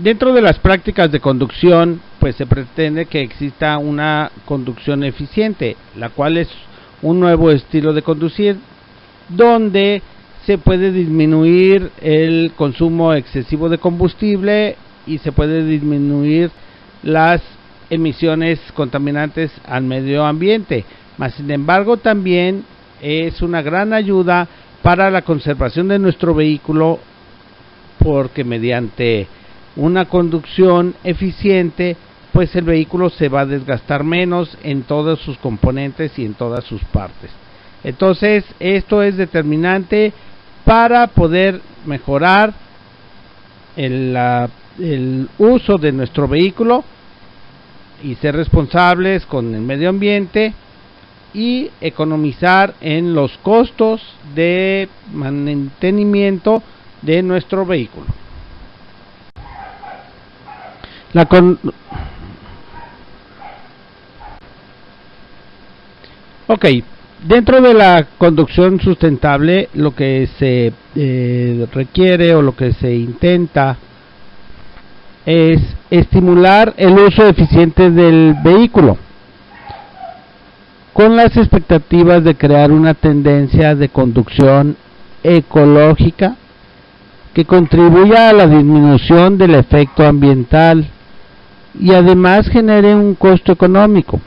Dentro de las prácticas de conducción, pues se pretende que exista una conducción eficiente, la cual es un nuevo estilo de conducir, donde se puede disminuir el consumo excesivo de combustible y se puede disminuir las emisiones contaminantes al medio ambiente. Mas, sin embargo, también es una gran ayuda para la conservación de nuestro vehículo, porque mediante una conducción eficiente, pues el vehículo se va a desgastar menos en todos sus componentes y en todas sus partes. Entonces, esto es determinante para poder mejorar el uso de nuestro vehículo y ser responsables con el medio ambiente y economizar en los costos de mantenimiento de nuestro vehículo. Dentro de la conducción sustentable, lo que se requiere o lo que se intenta es estimular el uso eficiente del vehículo, con las expectativas de crear una tendencia de conducción ecológica que contribuya a la disminución del efecto ambiental y además genere un costo económico.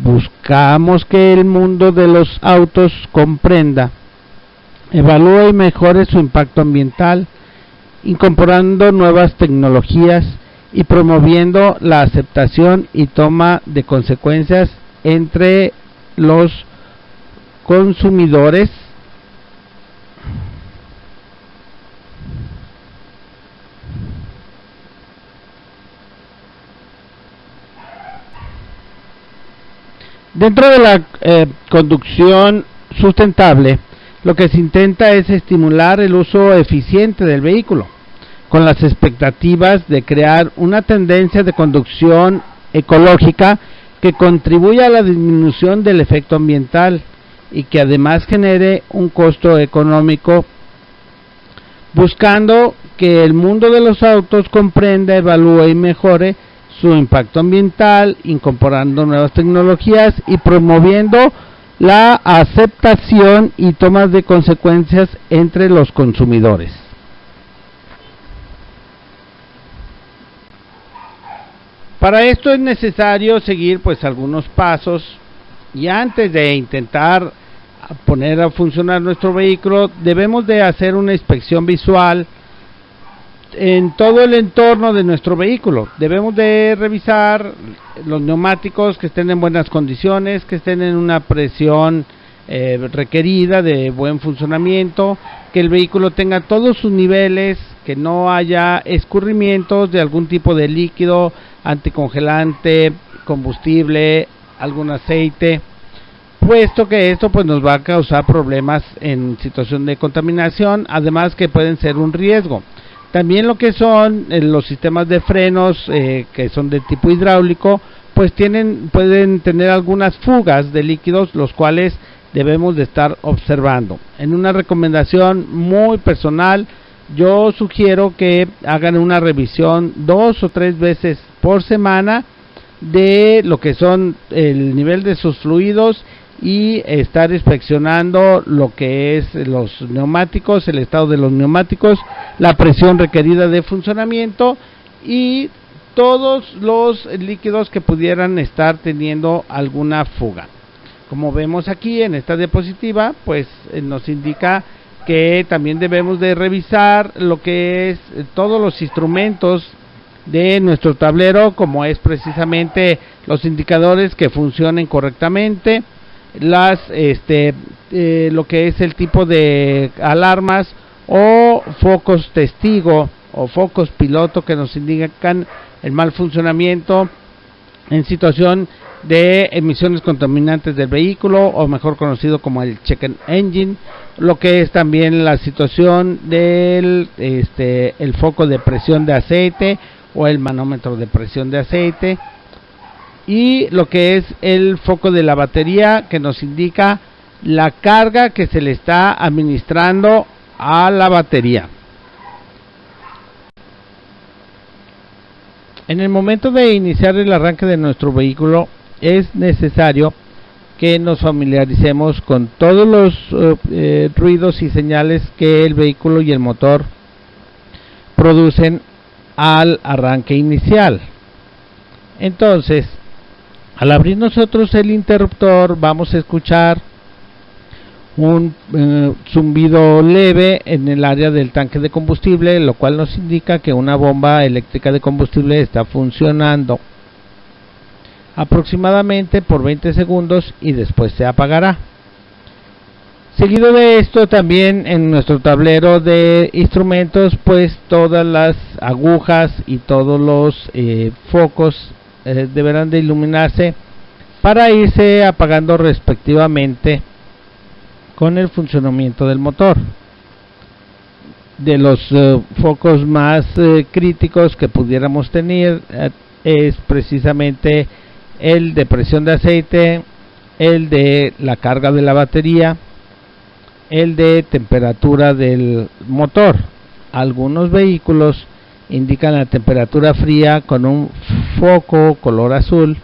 Buscamos que el mundo de los autos comprenda, evalúe y mejore su impacto ambiental, incorporando nuevas tecnologías y promoviendo la aceptación y toma de consecuencias entre los consumidores. Dentro de la conducción sustentable, lo que se intenta es estimular el uso eficiente del vehículo, con las expectativas de crear una tendencia de conducción ecológica que contribuya a la disminución del efecto ambiental y que además genere un costo económico, buscando que el mundo de los autos comprenda, evalúe y mejore su impacto ambiental, incorporando nuevas tecnologías y promoviendo la aceptación y toma de consecuencias entre los consumidores. Para esto es necesario seguir algunos pasos, y antes de intentar poner a funcionar nuestro vehículo, debemos de hacer una inspección visual en todo el entorno de nuestro vehículo. Debemos de revisar los neumáticos, que estén en buenas condiciones, que estén en una presión requerida de buen funcionamiento, que el vehículo tenga todos sus niveles, que no haya escurrimientos de algún tipo de líquido, anticongelante, combustible, algún aceite, puesto que esto nos va a causar problemas en situación de contaminación, además que pueden ser un riesgo. También lo que son los sistemas de frenos, que son de tipo hidráulico, pueden tener algunas fugas de líquidos, los cuales debemos de estar observando. En una recomendación muy personal, yo sugiero que hagan una revisión 2 o 3 veces por semana de lo que son el nivel de sus fluidos y estar inspeccionando lo que es los neumáticos, el estado de los neumáticos, la presión requerida de funcionamiento y todos los líquidos que pudieran estar teniendo alguna fuga. Como vemos aquí en esta diapositiva, nos indica que también debemos de revisar lo que es todos los instrumentos de nuestro tablero, como es precisamente los indicadores que funcionen correctamente, lo que es el tipo de alarmas o focos testigo o focos piloto que nos indican el mal funcionamiento en situación de emisiones contaminantes del vehículo, o mejor conocido como el check engine, lo que es también la situación del el foco de presión de aceite o el manómetro de presión de aceite, y lo que es el foco de la batería, que nos indica la carga que se le está administrando a la batería. En el momento de iniciar el arranque de nuestro vehículo es necesario que nos familiaricemos con todos los ruidos y señales que el vehículo y el motor producen al arranque inicial. Entonces, al abrir nosotros el interruptor, vamos a escuchar un zumbido leve en el área del tanque de combustible, lo cual nos indica que una bomba eléctrica de combustible está funcionando aproximadamente por 20 segundos y después se apagará. Seguido de esto, también en nuestro tablero de instrumentos, pues todas las agujas y todos los focos deberán de iluminarse para irse apagando respectivamente con el funcionamiento del motor. De los focos más críticos que pudiéramos tener es precisamente el de presión de aceite, el de la carga de la batería, el de temperatura del motor. Algunos vehículos indican la temperatura fría con un foco color azul,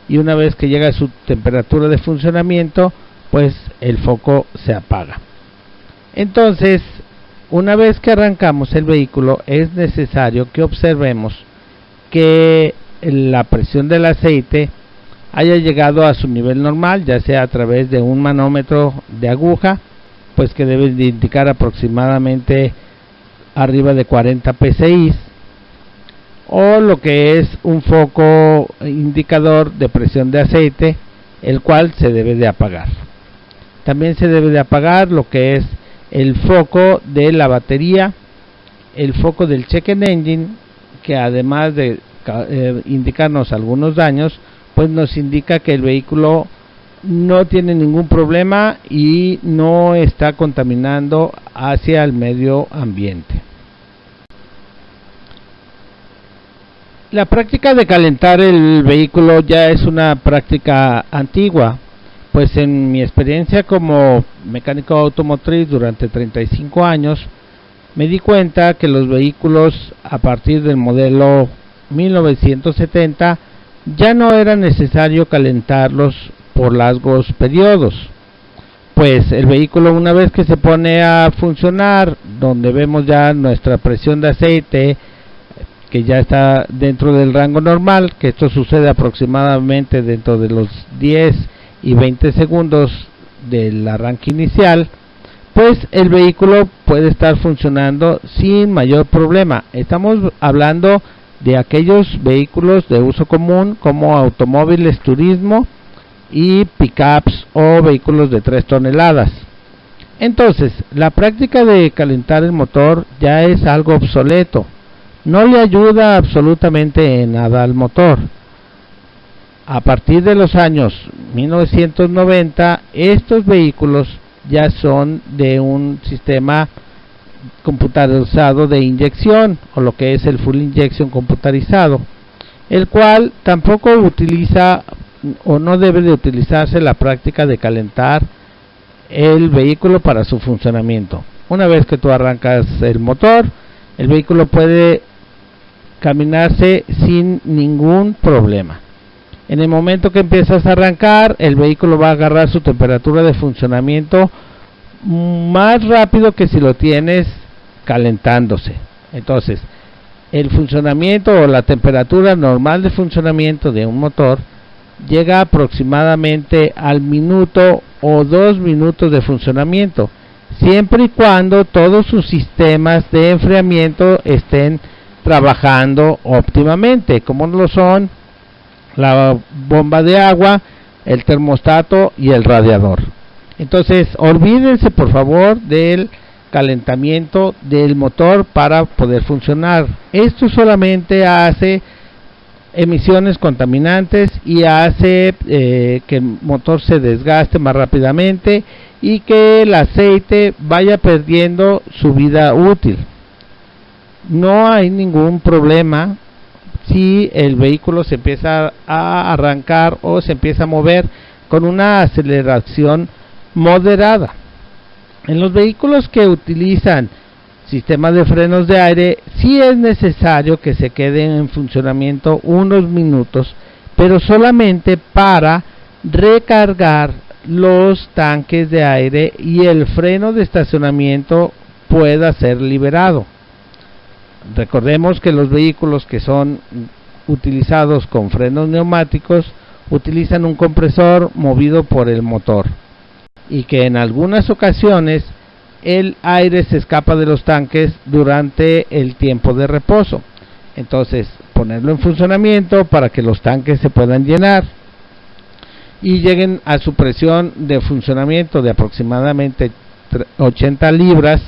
y una vez que llega a su temperatura de funcionamiento, pues el foco se apaga. Entonces, una vez que arrancamos el vehículo, es necesario que observemos que la presión del aceite haya llegado a su nivel normal, ya sea a través de un manómetro de aguja, pues que debe de indicar aproximadamente arriba de 40 psi, o lo que es un foco indicador de presión de aceite, el cual se debe de apagar. También se debe de apagar lo que es el foco de la batería, el foco del check engine, que además de indicarnos algunos daños, pues nos indica que el vehículo no tiene ningún problema y no está contaminando hacia el medio ambiente. La práctica de calentar el vehículo ya es una práctica antigua, pues en mi experiencia como mecánico automotriz durante 35 años, me di cuenta que los vehículos a partir del modelo 1970 ya no era necesario calentarlos por largos periodos, pues el vehículo, una vez que se pone a funcionar, donde vemos ya nuestra presión de aceite que ya está dentro del rango normal, que esto sucede aproximadamente dentro de los 10 y 20 segundos del arranque inicial, pues el vehículo puede estar funcionando sin mayor problema. Estamos hablando de aquellos vehículos de uso común como automóviles turismo y pickups o vehículos de 3 toneladas. Entonces, la práctica de calentar el motor ya es algo obsoleto, no le ayuda absolutamente en nada al motor. A partir de los años 1990, estos vehículos ya son de un sistema computarizado de inyección, o lo que es el full injection computarizado, el cual tampoco utiliza o no debe de utilizarse la práctica de calentar el vehículo para su funcionamiento. Una vez que tú arrancas el motor, el vehículo puede caminarse sin ningún problema. En el momento que empiezas a arrancar, el vehículo va a agarrar su temperatura de funcionamiento más rápido que si lo tienes calentándose. Entonces, el funcionamiento o la temperatura normal de funcionamiento de un motor llega aproximadamente al minuto o 2 minutos de funcionamiento, siempre y cuando todos sus sistemas de enfriamiento estén trabajando óptimamente, como lo son la bomba de agua, el termostato y el radiador. Entonces, olvídense por favor del calentamiento del motor para poder funcionar. Esto solamente hace emisiones contaminantes y hace que el motor se desgaste más rápidamente y que el aceite vaya perdiendo su vida útil. No hay ningún problema si el vehículo se empieza a arrancar o se empieza a mover con una aceleración moderada. En los vehículos que utilizan sistema de frenos de aire, sí es necesario que se queden en funcionamiento unos minutos, pero solamente para recargar los tanques de aire y el freno de estacionamiento pueda ser liberado. Recordemos que los vehículos que son utilizados con frenos neumáticos utilizan un compresor movido por el motor y que en algunas ocasiones el aire se escapa de los tanques durante el tiempo de reposo. Entonces, ponerlo en funcionamiento para que los tanques se puedan llenar y lleguen a su presión de funcionamiento de aproximadamente 80 libras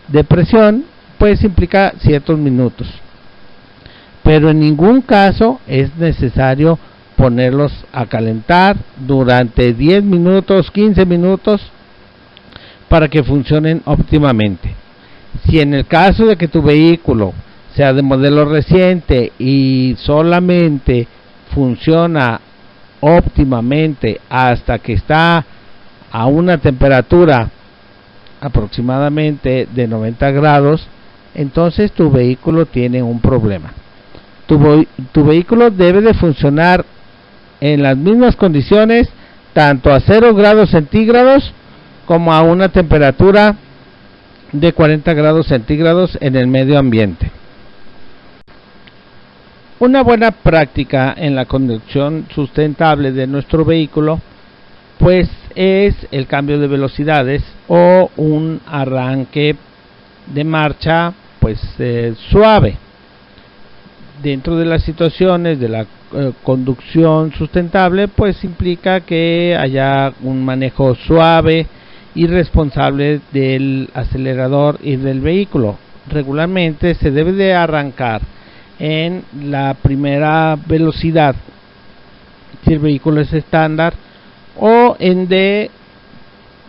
de presión, pues implica ciertos minutos. Pero en ningún caso es necesario ponerlos a calentar durante 10 minutos, 15 minutos para que funcionen óptimamente. Si en el caso de que tu vehículo sea de modelo reciente y solamente funciona óptimamente hasta que está a una temperatura aproximadamente de 90 grados, entonces tu vehículo tiene un problema. Tu vehículo debe de funcionar en las mismas condiciones, tanto a 0 grados centígrados como a una temperatura de 40 grados centígrados en el medio ambiente. Una buena práctica en la conducción sustentable de nuestro vehículo pues es el cambio de velocidades o un arranque de marcha pues suave. Dentro de las situaciones de la conducción sustentable pues implica que haya un manejo suave y responsable del acelerador y del vehículo. Regularmente se debe de arrancar en la primera velocidad si el vehículo es estándar, o en D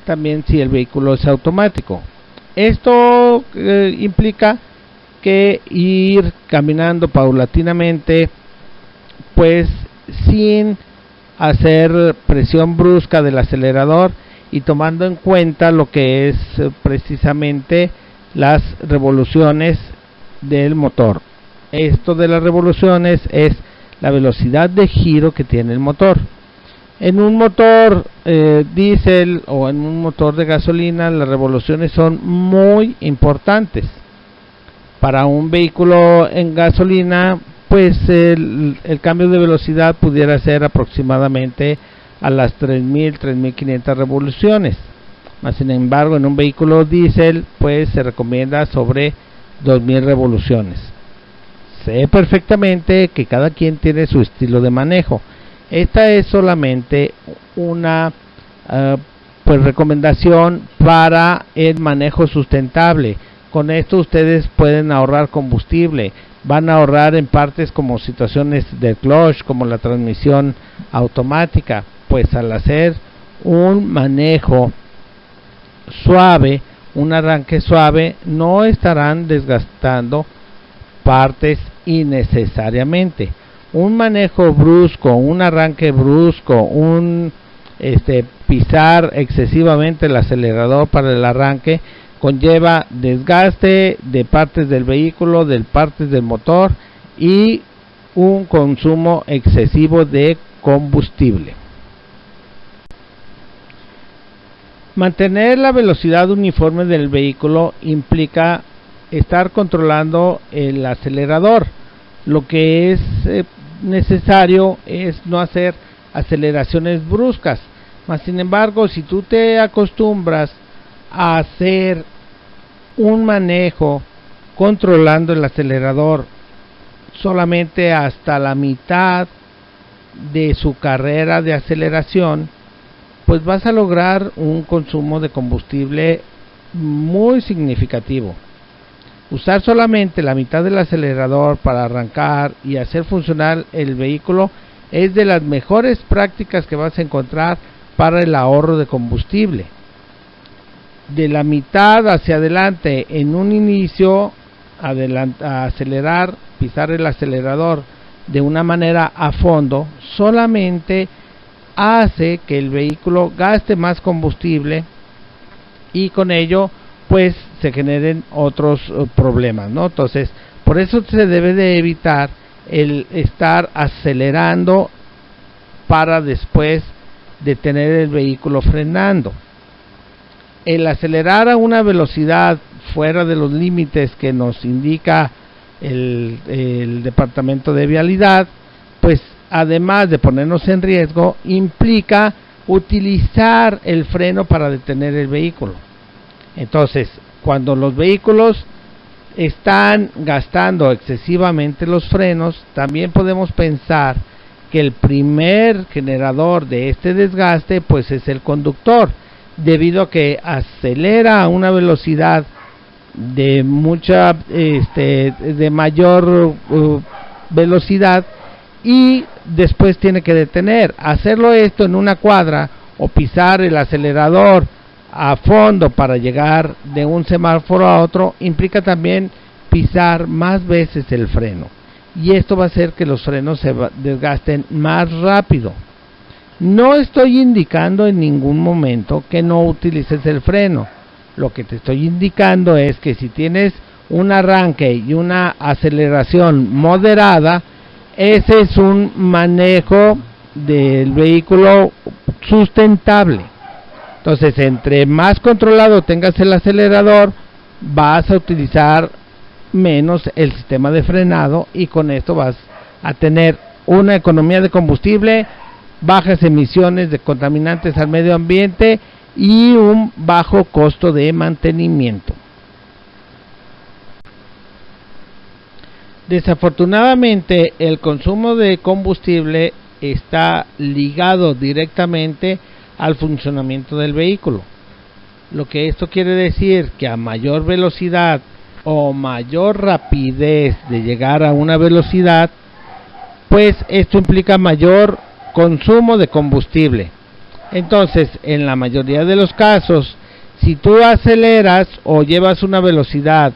también si el vehículo es automático. Esto implica que ir caminando paulatinamente pues sin hacer presión brusca del acelerador y tomando en cuenta lo que es precisamente las revoluciones del motor. Esto de las revoluciones es la velocidad de giro que tiene el motor. En un motor diésel o en un motor de gasolina las revoluciones son muy importantes. Para un vehículo en gasolina pues el cambio de velocidad pudiera ser aproximadamente a las 3.500 revoluciones. Más sin embargo, en un vehículo diésel pues se recomienda sobre 2.000 revoluciones. Sé perfectamente que cada quien tiene su estilo de manejo. Esta es solamente una pues recomendación para el manejo sustentable. Con esto ustedes pueden ahorrar combustible, van a ahorrar en partes como situaciones de clutch, como la transmisión automática, pues al hacer un manejo suave, un arranque suave, no estarán desgastando partes innecesariamente. Un manejo brusco, un arranque brusco, un pisar excesivamente el acelerador para el arranque conlleva desgaste de partes del vehículo, de partes del motor y un consumo excesivo de combustible. Mantener la velocidad uniforme del vehículo implica estar controlando el acelerador. Lo que es necesario es no hacer aceleraciones bruscas. Mas sin embargo, si tú te acostumbras a hacer un manejo controlando el acelerador solamente hasta la mitad de su carrera de aceleración, pues vas a lograr un consumo de combustible muy significativo. Usar solamente la mitad del acelerador para arrancar y hacer funcionar el vehículo es de las mejores prácticas que vas a encontrar para el ahorro de combustible. De la mitad hacia adelante en un inicio, a acelerar, pisar el acelerador de una manera a fondo, solamente hace que el vehículo gaste más combustible y con ello pues se generen otros problemas, ¿no? Entonces, por eso se debe de evitar el estar acelerando para después detener el vehículo frenando. El acelerar a una velocidad fuera de los límites que nos indica el Departamento de Vialidad, pues además de ponernos en riesgo, implica utilizar el freno para detener el vehículo. Entonces, cuando los vehículos están gastando excesivamente los frenos, también podemos pensar que el primer generador de este desgaste pues es el conductor, debido a que acelera a una velocidad de mayor velocidad y después tiene que detener. Hacerlo esto en una cuadra o pisar el acelerador a fondo para llegar de un semáforo a otro implica también pisar más veces el freno, y esto va a hacer que los frenos se desgasten más rápido. No estoy indicando en ningún momento que no utilices el freno. Lo que te estoy indicando es que si tienes un arranque y una aceleración moderada, ese es un manejo del vehículo sustentable. Entonces, entre más controlado tengas el acelerador, vas a utilizar menos el sistema de frenado, y con esto vas a tener una economía de combustible, bajas emisiones de contaminantes al medio ambiente y un bajo costo de mantenimiento. Desafortunadamente, el consumo de combustible está ligado directamente al funcionamiento del vehículo. Lo que esto quiere decir que a mayor velocidad o mayor rapidez de llegar a una velocidad, pues esto implica mayor consumo de combustible. Entonces, en la mayoría de los casos, si tú aceleras o llevas una velocidad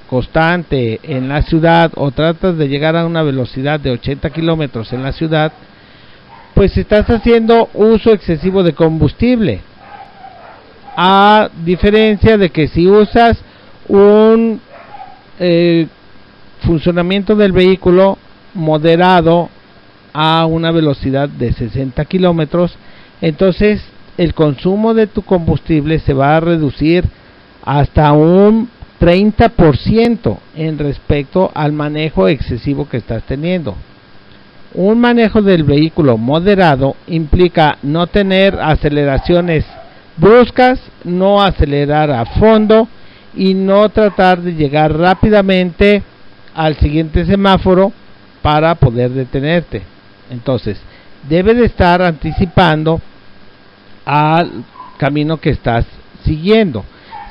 constante en la ciudad o tratas de llegar a una velocidad de 80 kilómetros en la ciudad, pues estás haciendo uso excesivo de combustible, a diferencia de que si usas un funcionamiento del vehículo moderado a una velocidad de 60 kilómetros, entonces el consumo de tu combustible se va a reducir hasta un 30% en respecto al manejo excesivo que estás teniendo. Un manejo del vehículo moderado implica no tener aceleraciones bruscas, no acelerar a fondo y no tratar de llegar rápidamente al siguiente semáforo para poder detenerte. Entonces, debes de estar anticipando al camino que estás siguiendo.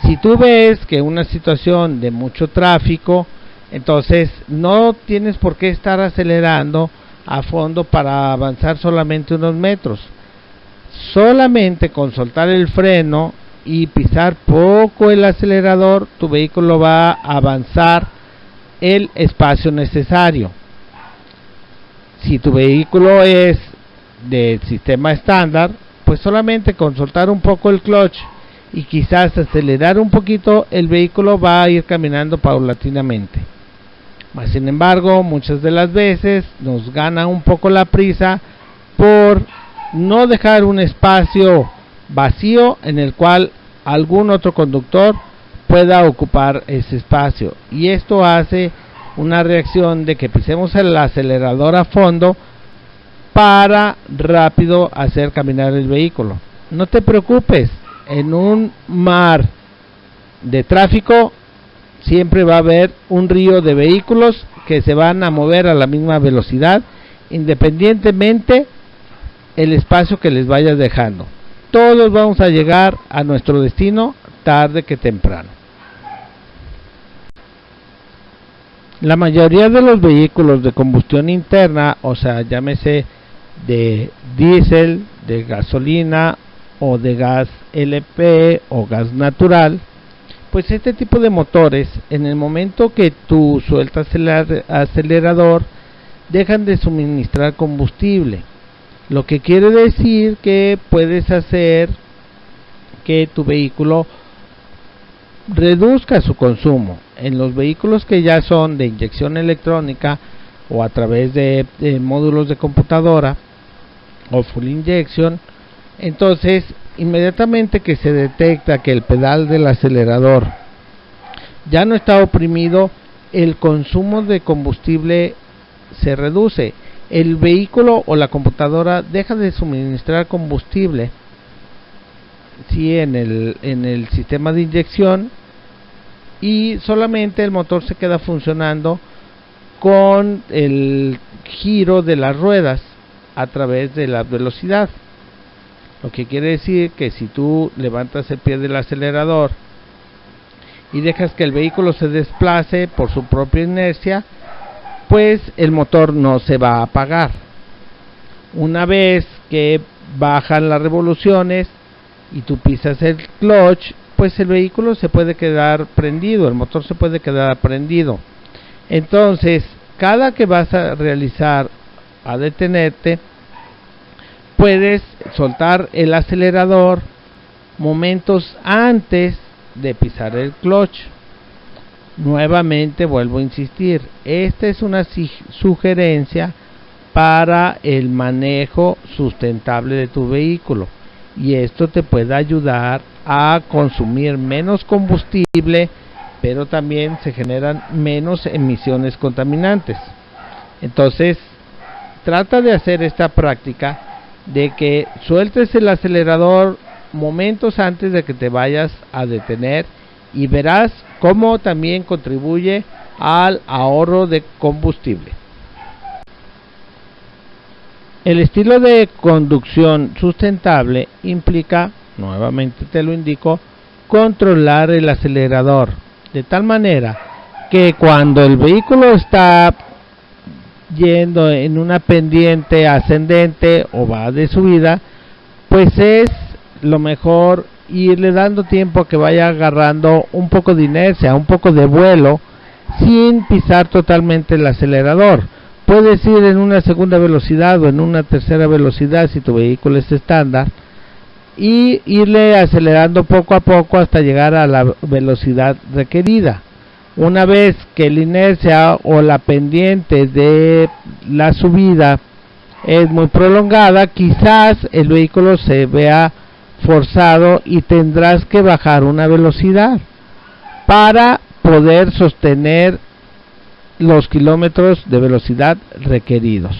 Si tú ves que una situación de mucho tráfico, entonces no tienes por qué estar acelerando a fondo para avanzar solamente unos metros. Solamente con soltar el freno y pisar poco el acelerador, tu vehículo va a avanzar el espacio necesario. Si tu vehículo es del sistema estándar, pues solamente con soltar un poco el clutch y quizás acelerar un poquito, el vehículo va a ir caminando paulatinamente. Mas sin embargo, muchas de las veces nos gana un poco la prisa por no dejar un espacio vacío en el cual algún otro conductor pueda ocupar ese espacio, y esto hace una reacción de que pisemos el acelerador a fondo para rápido hacer caminar el vehículo. No te preocupes, en un mar de tráfico siempre va a haber un río de vehículos que se van a mover a la misma velocidad, independientemente el espacio que les vayas dejando. Todos vamos a llegar a nuestro destino tarde que temprano. La mayoría de los vehículos de combustión interna, o sea, llámese de diésel, de gasolina o de gas LP o gas natural, pues este tipo de motores, en el momento que tú sueltas el acelerador, dejan de suministrar combustible, lo que quiere decir que puedes hacer que tu vehículo reduzca su consumo. En los vehículos que ya son de inyección electrónica o a través de módulos de computadora o full injection, entonces inmediatamente que se detecta que el pedal del acelerador ya no está oprimido, el consumo de combustible se reduce. El vehículo o la computadora deja de suministrar combustible en el sistema de inyección, y solamente el motor se queda funcionando con el giro de las ruedas a través de la velocidad. Lo que quiere decir que si tú levantas el pie del acelerador y dejas que el vehículo se desplace por su propia inercia, pues el motor no se va a apagar. Una vez que bajan las revoluciones y tú pisas el clutch, pues el vehículo se puede quedar prendido, el motor se puede quedar prendido. Entonces, cada que vas a detenerte, puedes soltar el acelerador momentos antes de pisar el clutch. Nuevamente vuelvo a insistir, esta es una sugerencia para el manejo sustentable de tu vehículo, y esto te puede ayudar a consumir menos combustible, pero también se generan menos emisiones contaminantes. Entonces, trata de hacer esta práctica de que sueltes el acelerador momentos antes de que te vayas a detener, y verás cómo también contribuye al ahorro de combustible. El estilo de conducción sustentable implica, nuevamente te lo indico, controlar el acelerador de tal manera que cuando el vehículo está yendo en una pendiente ascendente o va de subida, pues es lo mejor irle dando tiempo a que vaya agarrando un poco de inercia, un poco de vuelo, sin pisar totalmente el acelerador. Puedes ir en una segunda velocidad o en una tercera velocidad si tu vehículo es estándar, y irle acelerando poco a poco hasta llegar a la velocidad requerida. Una vez que la inercia o la pendiente de la subida es muy prolongada, quizás el vehículo se vea forzado y tendrás que bajar una velocidad para poder sostener los kilómetros de velocidad requeridos.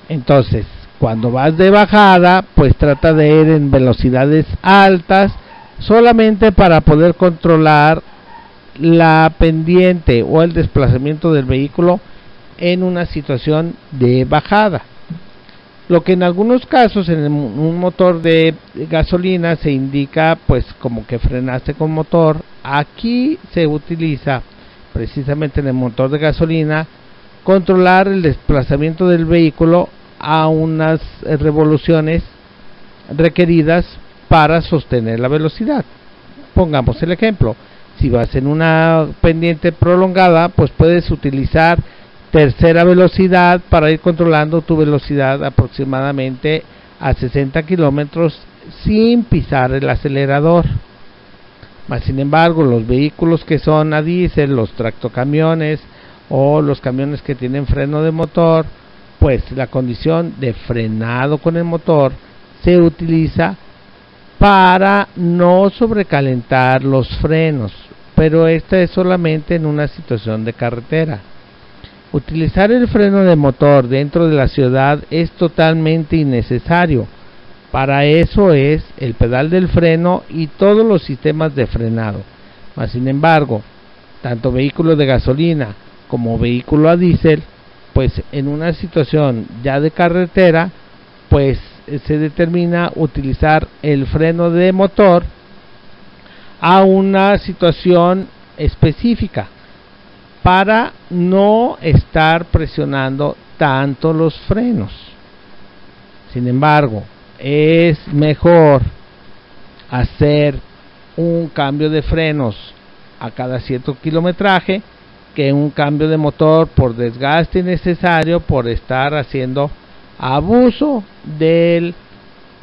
Entonces, cuando vas de bajada, pues trata de ir en velocidades altas, solamente para poder controlar la pendiente o el desplazamiento del vehículo en una situación de bajada. Lo que en algunos casos en un motor de gasolina se indica pues como que frenaste con motor. Aquí se utiliza precisamente en el motor de gasolina controlar el desplazamiento del vehículo a unas revoluciones requeridas para sostener la velocidad. Pongamos el ejemplo, si vas en una pendiente prolongada, pues puedes utilizar tercera velocidad para ir controlando tu velocidad aproximadamente a 60 kilómetros sin pisar el acelerador. Mas sin embargo, los vehículos que son a diésel, los tractocamiones o los camiones que tienen freno de motor, pues la condición de frenado con el motor se utiliza para no sobrecalentar los frenos, pero esta es solamente en una situación de carretera. Utilizar el freno de motor dentro de la ciudad es totalmente innecesario. Para eso es el pedal del freno y todos los sistemas de frenado. Mas sin embargo, tanto vehículo de gasolina como vehículo a diésel, pues en una situación ya de carretera, pues se determina utilizar el freno de motor a una situación específica para no estar presionando tanto los frenos. Sin embargo, es mejor hacer un cambio de frenos a cada cierto kilometraje que un cambio de motor por desgaste innecesario por estar haciendo abuso del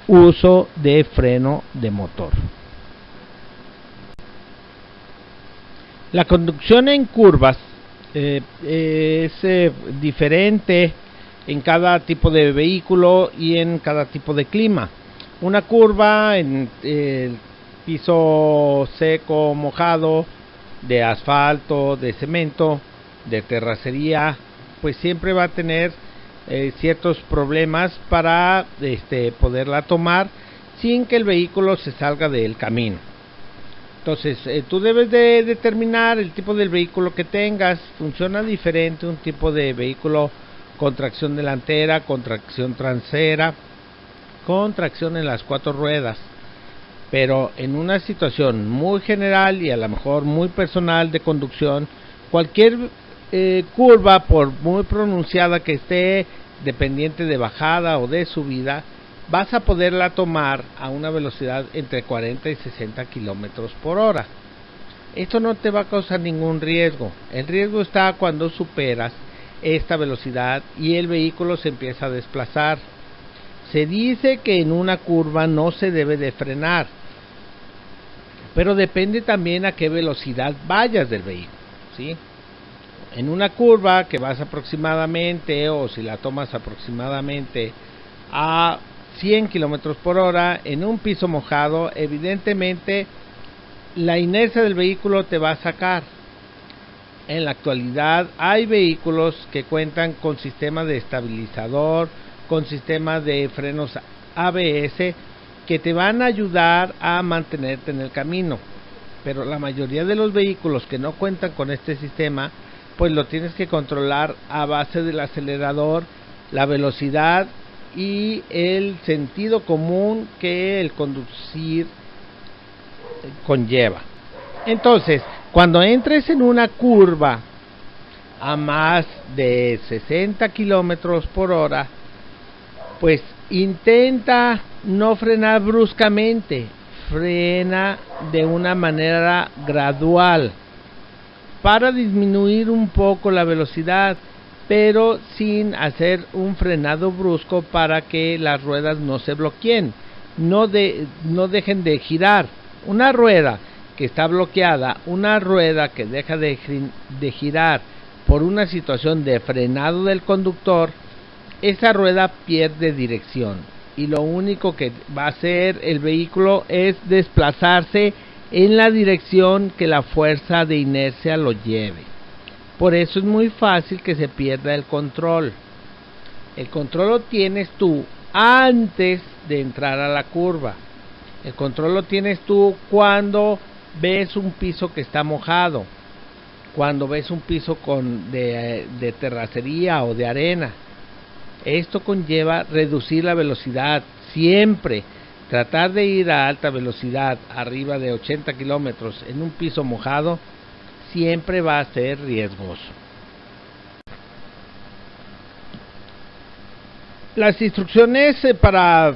uso de freno de motor. La conducción en curvas es diferente en cada tipo de vehículo y en cada tipo de clima. Una curva en piso seco, mojado, de asfalto, de cemento, de terracería, pues siempre va a tener ciertos problemas para poderla tomar sin que el vehículo se salga del camino. Entonces, tú debes de determinar el tipo del vehículo que tengas. Funciona diferente un tipo de vehículo con tracción delantera, con tracción trasera, con tracción en las 4 ruedas. Pero en una situación muy general y a lo mejor muy personal de conducción, cualquier curva, por muy pronunciada que esté, dependiente de bajada o de subida, vas a poderla tomar a una velocidad entre 40 y 60 kilómetros por hora. Esto no te va a causar ningún riesgo. El riesgo está cuando superas esta velocidad y el vehículo se empieza a desplazar. Se dice que en una curva no se debe de frenar, pero depende también a qué velocidad vayas del vehículo, ¿sí? En una curva que vas aproximadamente, o si la tomas aproximadamente a 100 kilómetros por hora en un piso mojado, evidentemente la inercia del vehículo te va a sacar. En la actualidad hay vehículos que cuentan con sistemas de estabilizador, con sistemas de frenos ABS que te van a ayudar a mantenerte en el camino, pero la mayoría de los vehículos que no cuentan con este sistema, pues lo tienes que controlar a base del acelerador, la velocidad y el sentido común que el conducir conlleva. Entonces, cuando entres en una curva a más de 60 kilómetros por hora, pues intenta no frenar bruscamente, frena de una manera gradual para disminuir un poco la velocidad, pero sin hacer un frenado brusco para que las ruedas no se bloqueen, no dejen de girar. Una rueda que está bloqueada, una rueda que deja de girar por una situación de frenado del conductor, esa rueda pierde dirección y lo único que va a hacer el vehículo es desplazarse en la dirección que la fuerza de inercia lo lleve. Por eso es muy fácil que se pierda el control. El control lo tienes tú antes de entrar a la curva. El control lo tienes tú cuando ves un piso que está mojado, cuando ves un piso de terracería o de arena. Esto conlleva reducir la velocidad, siempre tratar de ir a alta velocidad, arriba de 80 kilómetros en un piso mojado, siempre va a ser riesgoso. Las instrucciones para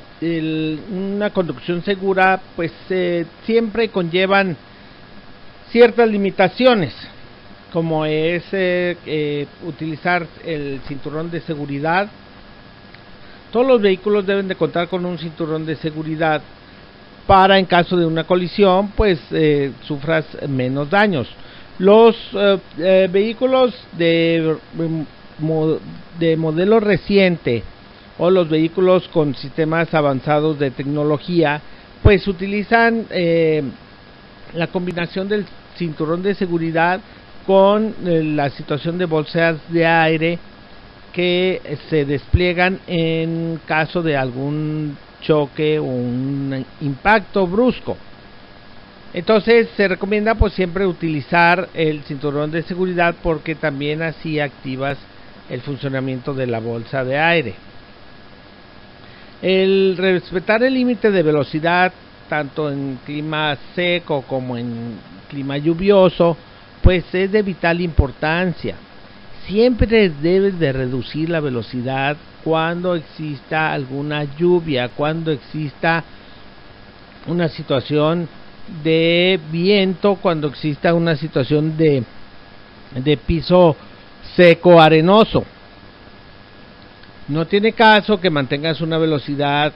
una conducción segura, pues siempre conllevan ciertas limitaciones, como es utilizar el cinturón de seguridad. Todos los vehículos deben de contar con un cinturón de seguridad para, en caso de una colisión, pues sufras menos daños. Los vehículos de modelo reciente o los vehículos con sistemas avanzados de tecnología, pues utilizan la combinación del cinturón de seguridad con la situación de bolsas de aire que se despliegan en caso de algún choque o un impacto brusco. Entonces se recomienda pues siempre utilizar el cinturón de seguridad, porque también así activas el funcionamiento de la bolsa de aire. El respetar el límite de velocidad tanto en clima seco como en clima lluvioso pues es de vital importancia. Siempre debes de reducir la velocidad cuando exista alguna lluvia, cuando exista una situación de viento, cuando exista una situación de piso seco arenoso. No tiene caso que mantengas una velocidad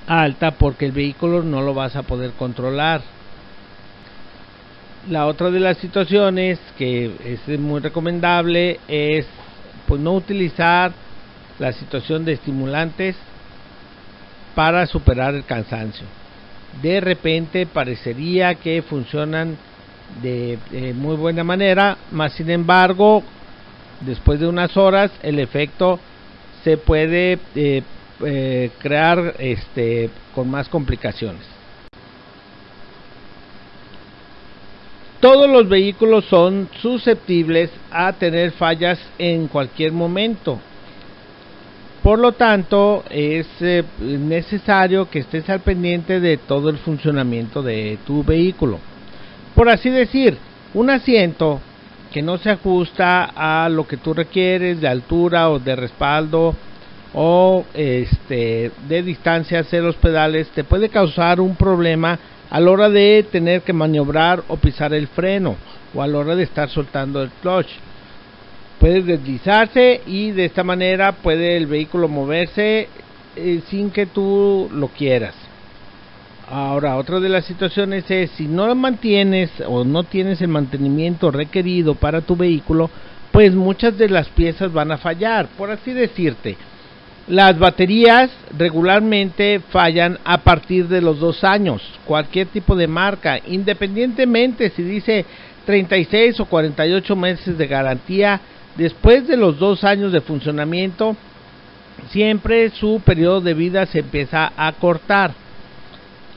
alta porque el vehículo no lo vas a poder controlar. La otra de las situaciones que es muy recomendable es pues no utilizar la situación de estimulantes para superar el cansancio. De repente parecería que funcionan de muy buena manera, mas sin embargo, después de unas horas el efecto se puede crear con más complicaciones. Todos los vehículos son susceptibles a tener fallas en cualquier momento. Por lo tanto, es necesario que estés al pendiente de todo el funcionamiento de tu vehículo. Por así decir, un asiento que no se ajusta a lo que tú requieres de altura o de respaldo o de distancia hacia los pedales te puede causar un problema a la hora de tener que maniobrar o pisar el freno o a la hora de estar soltando el clutch. Puede deslizarse y de esta manera puede el vehículo moverse sin que tú lo quieras. Ahora, otra de las situaciones es si no mantienes o no tienes el mantenimiento requerido para tu vehículo, pues muchas de las piezas van a fallar. Por así decirte, las baterías regularmente fallan a partir de los 2 años, cualquier tipo de marca, independientemente si dice 36 o 48 meses de garantía. Después de los 2 años de funcionamiento, siempre su periodo de vida se empieza a cortar.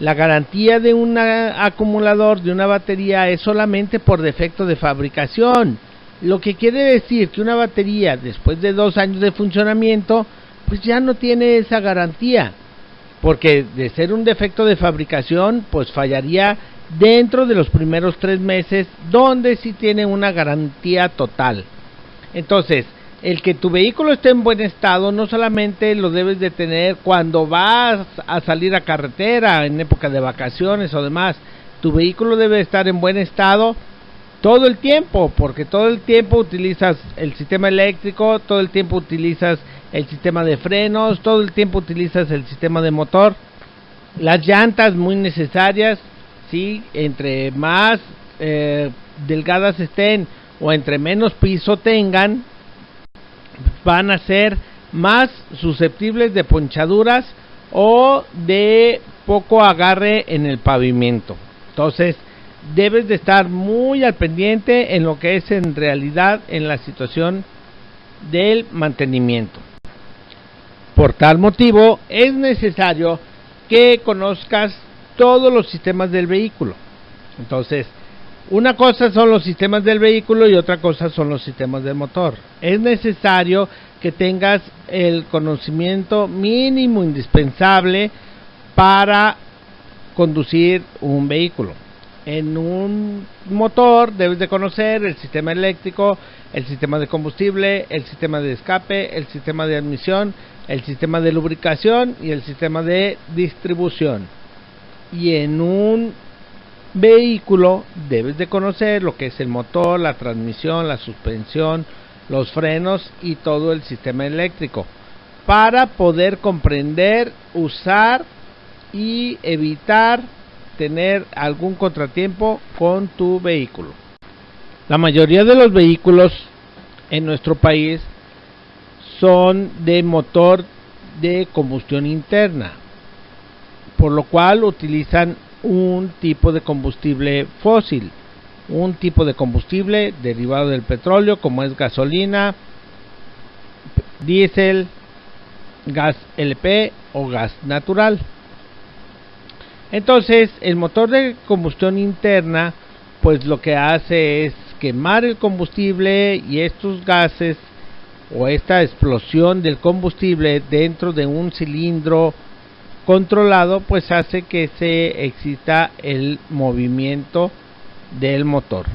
La garantía de un acumulador, de una batería, es solamente por defecto de fabricación, lo que quiere decir que una batería después de 2 años de funcionamiento pues ya no tiene esa garantía, porque de ser un defecto de fabricación pues fallaría dentro de los primeros 3 meses, donde sí tiene una garantía total. Entonces, el que tu vehículo esté en buen estado no solamente lo debes de tener cuando vas a salir a carretera en época de vacaciones o demás. Tu vehículo debe estar en buen estado todo el tiempo, porque todo el tiempo utilizas el sistema eléctrico, todo el tiempo utilizas el sistema de frenos, todo el tiempo utilizas el sistema de motor. Las llantas muy necesarias, sí, entre más delgadas estén o entre menos piso tengan, van a ser más susceptibles de ponchaduras o de poco agarre en el pavimento. Entonces, debes de estar muy al pendiente en lo que es en realidad en la situación del mantenimiento. Por tal motivo, es necesario que conozcas todos los sistemas del vehículo. Entonces, una cosa son los sistemas del vehículo y otra cosa son los sistemas del motor. Es necesario que tengas el conocimiento mínimo indispensable para conducir un vehículo. En un motor debes de conocer el sistema eléctrico, el sistema de combustible, el sistema de escape, el sistema de admisión, el sistema de lubricación y el sistema de distribución. Y en un vehículo debes de conocer lo que es el motor, la transmisión, la suspensión, los frenos y todo el sistema eléctrico para poder comprender, usar y evitar tener algún contratiempo con tu vehículo. La mayoría de los vehículos en nuestro país son de motor de combustión interna, por lo cual utilizan un tipo de combustible fósil, un tipo de combustible derivado del petróleo, como es gasolina, diésel, gas LP o gas natural. Entonces, el motor de combustión interna, pues lo que hace es quemar el combustible y estos gases o esta explosión del combustible dentro de un cilindro controlado, pues hace que se excita el movimiento del motor.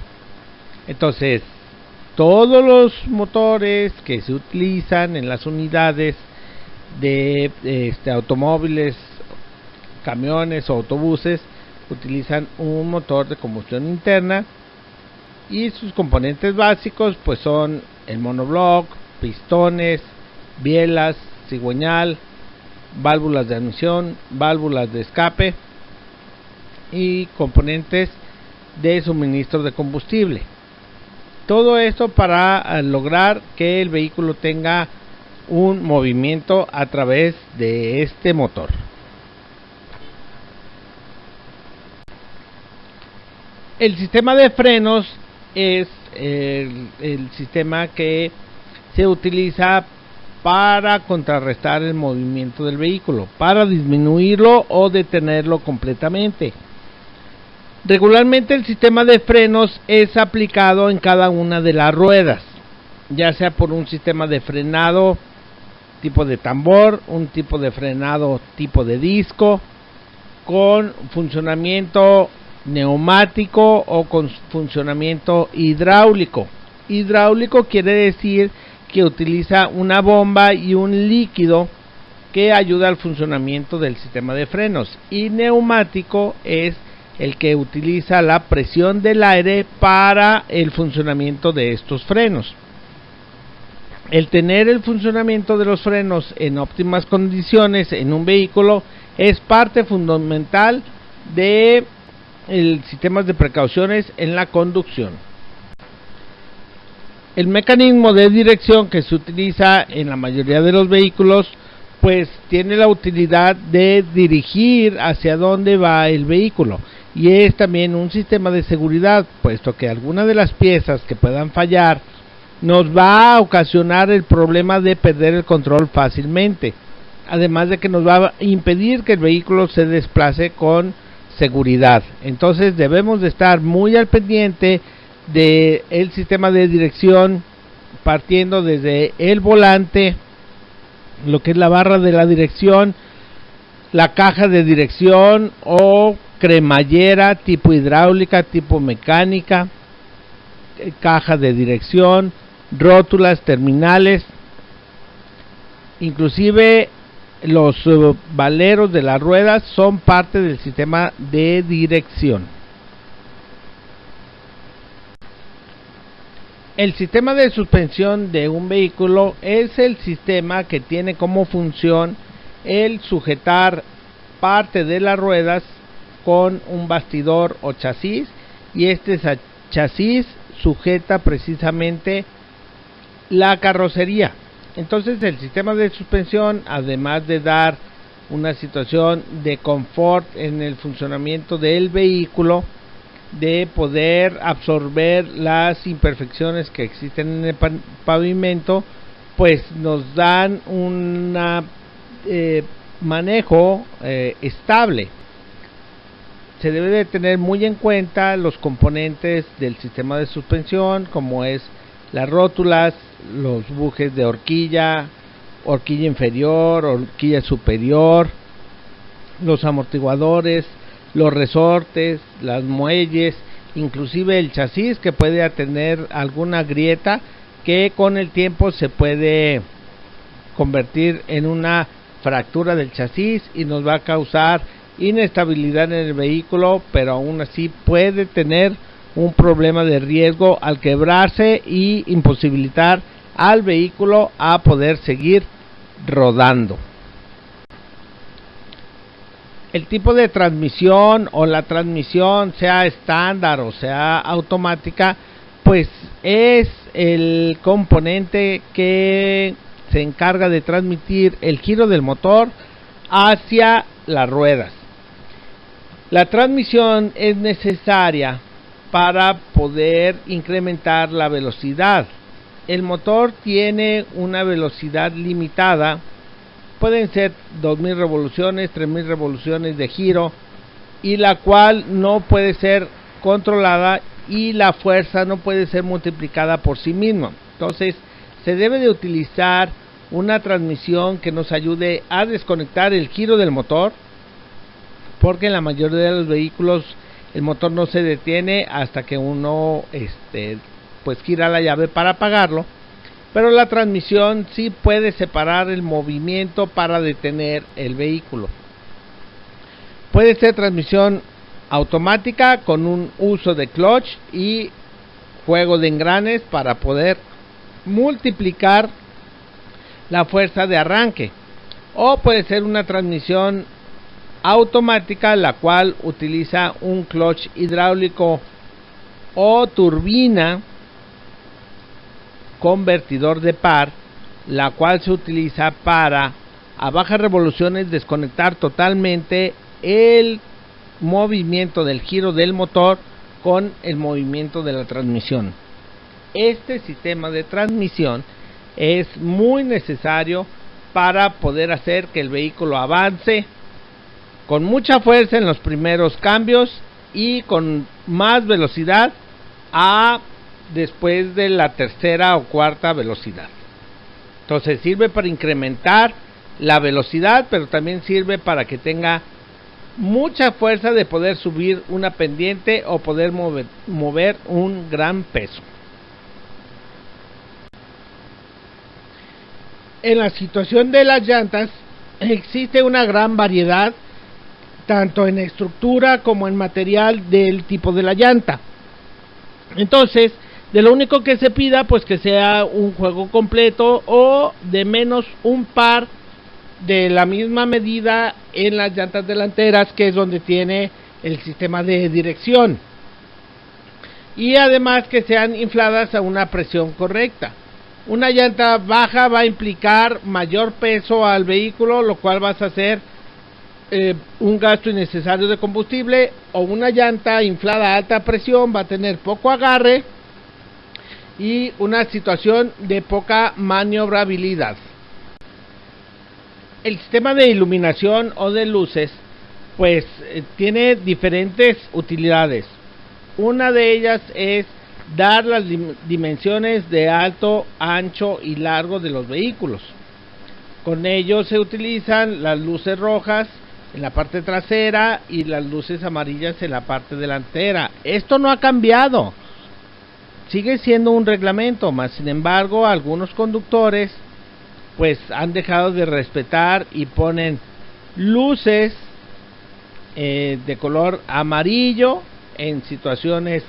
Entonces, todos los motores que se utilizan en las unidades de automóviles, camiones o autobuses utilizan un motor de combustión interna y sus componentes básicos pues son el monobloc, pistones, bielas, cigüeñal, válvulas de admisión, válvulas de escape y componentes de suministro de combustible. Todo esto para lograr que el vehículo tenga un movimiento a través de este motor. El sistema de frenos es el sistema que se utiliza para contrarrestar el movimiento del vehículo, para disminuirlo o detenerlo completamente. Regularmente el sistema de frenos es aplicado en cada una de las ruedas, ya sea por un sistema de frenado tipo de tambor, un tipo de frenado tipo de disco, con funcionamiento neumático o con funcionamiento hidráulico. Hidráulico quiere decir que utiliza una bomba y un líquido que ayuda al funcionamiento del sistema de frenos, y neumático es el que utiliza la presión del aire para el funcionamiento de estos frenos. El tener el funcionamiento de los frenos en óptimas condiciones en un vehículo es parte fundamental de el sistemas de precauciones en la conducción. El mecanismo de dirección que se utiliza en la mayoría de los vehículos pues tiene la utilidad de dirigir hacia dónde va el vehículo, y es también un sistema de seguridad, puesto que alguna de las piezas que puedan fallar nos va a ocasionar el problema de perder el control fácilmente, además de que nos va a impedir que el vehículo se desplace con seguridad. Entonces debemos de estar muy al pendiente de el sistema de dirección, partiendo desde el volante, lo que es la barra de la dirección, la caja de dirección o cremallera tipo hidráulica, tipo mecánica, caja de dirección, rótulas, terminales, inclusive los valeros de las ruedas son parte del sistema de dirección. El sistema de suspensión de un vehículo es el sistema que tiene como función el sujetar parte de las ruedas con un bastidor o chasis, y este chasis sujeta precisamente la carrocería. Entonces el sistema de suspensión, además de dar una situación de confort en el funcionamiento del vehículo, de poder absorber las imperfecciones que existen en el pavimento, pues nos dan un manejo estable. Se debe de tener muy en cuenta los componentes del sistema de suspensión, como es las rótulas, los bujes de horquilla, horquilla inferior, horquilla superior, los amortiguadores, los resortes, las muelles, inclusive el chasis, que puede tener alguna grieta que con el tiempo se puede convertir en una fractura del chasis y nos va a causar inestabilidad en el vehículo, pero aún así puede tener un problema de riesgo al quebrarse y imposibilitar al vehículo a poder seguir rodando. El tipo de transmisión o la transmisión, sea estándar o sea automática, pues es el componente que se encarga de transmitir el giro del motor hacia las ruedas. La transmisión es necesaria para poder incrementar la velocidad. El motor tiene una velocidad limitada. Pueden ser 2000 revoluciones, 3000 revoluciones de giro, y la cual no puede ser controlada, y la fuerza no puede ser multiplicada por sí misma. Entonces se debe de utilizar una transmisión que nos ayude a desconectar el giro del motor, porque en la mayoría de los vehículos el motor no se detiene hasta que uno pues gira la llave para apagarlo. Pero la transmisión sí puede separar el movimiento para detener el vehículo. Puede ser transmisión automática con un uso de clutch y juego de engranes para poder multiplicar la fuerza de arranque. O puede ser una transmisión automática, la cual utiliza un clutch hidráulico o turbina convertidor de par, la cual se utiliza para a bajas revoluciones desconectar totalmente el movimiento del giro del motor con el movimiento de la transmisión. Este sistema de transmisión es muy necesario para poder hacer que el vehículo avance con mucha fuerza en los primeros cambios y con más velocidad después de la tercera o cuarta velocidad. Entonces sirve para incrementar la velocidad, pero también sirve para que tenga mucha fuerza de poder subir una pendiente o poder mover un gran peso. En la situación de las llantas existe una gran variedad, tanto en estructura como en material del tipo de la llanta. Entonces, de lo único que se pida, pues que sea un juego completo o de menos un par de la misma medida en las llantas delanteras, que es donde tiene el sistema de dirección, y además que sean infladas a una presión correcta. Una llanta baja va a implicar mayor peso al vehículo, lo cual vas a hacer un gasto innecesario de combustible, o una llanta inflada a alta presión va a tener poco agarre y una situación de poca maniobrabilidad. El sistema de iluminación o de luces pues tiene diferentes utilidades. Una de ellas es dar las dimensiones de alto, ancho y largo de los vehículos. Con ello se utilizan las luces rojas en la parte trasera y las luces amarillas en la parte delantera. Esto no ha cambiado, sigue siendo un reglamento, mas sin embargo algunos conductores pues han dejado de respetar y ponen luces de color amarillo en situaciones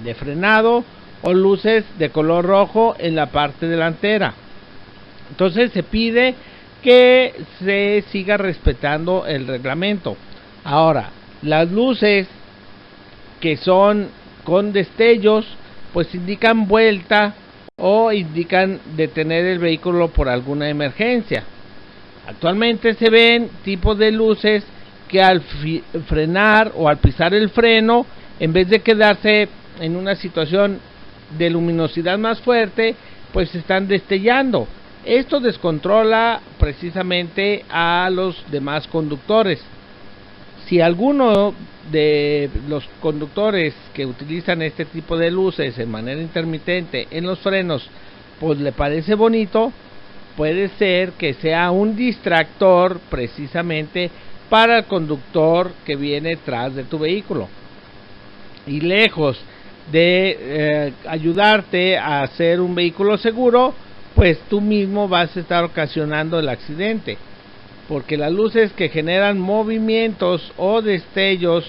de frenado o luces de color rojo en la parte delantera. Entonces se pide que se siga respetando el reglamento. Ahora, las luces que son con destellos pues indican vuelta o indican detener el vehículo por alguna emergencia. Actualmente se ven tipos de luces que al frenar o al pisar el freno, en vez de quedarse en una situación de luminosidad más fuerte, pues se están destellando. Esto descontrola precisamente a los demás conductores. Si alguno de los conductores que utilizan este tipo de luces en manera intermitente en los frenos pues le parece bonito, puede ser que sea un distractor precisamente para el conductor que viene tras de tu vehículo, y lejos de ayudarte a hacer un vehículo seguro, pues tú mismo vas a estar ocasionando el accidente, porque las luces que generan movimientos o destellos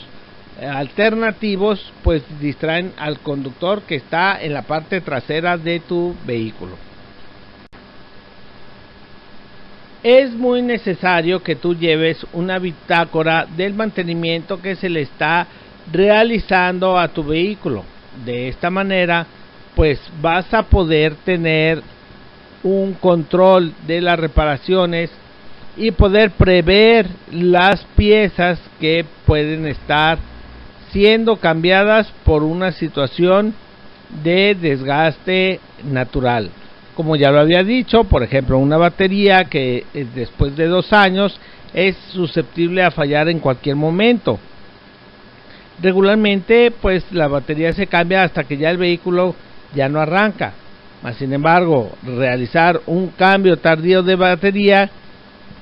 alternativos pues distraen al conductor que está en la parte trasera de tu vehículo. Es muy necesario que tú lleves una bitácora del mantenimiento que se le está realizando a tu vehículo. De esta manera pues vas a poder tener un control de las reparaciones y poder prever las piezas que pueden estar siendo cambiadas por una situación de desgaste natural. Como ya lo había dicho, por ejemplo, una batería que después de 2 años es susceptible a fallar en cualquier momento. Regularmente pues la batería se cambia hasta que ya el vehículo ya no arranca. Mas sin embargo, realizar un cambio tardío de batería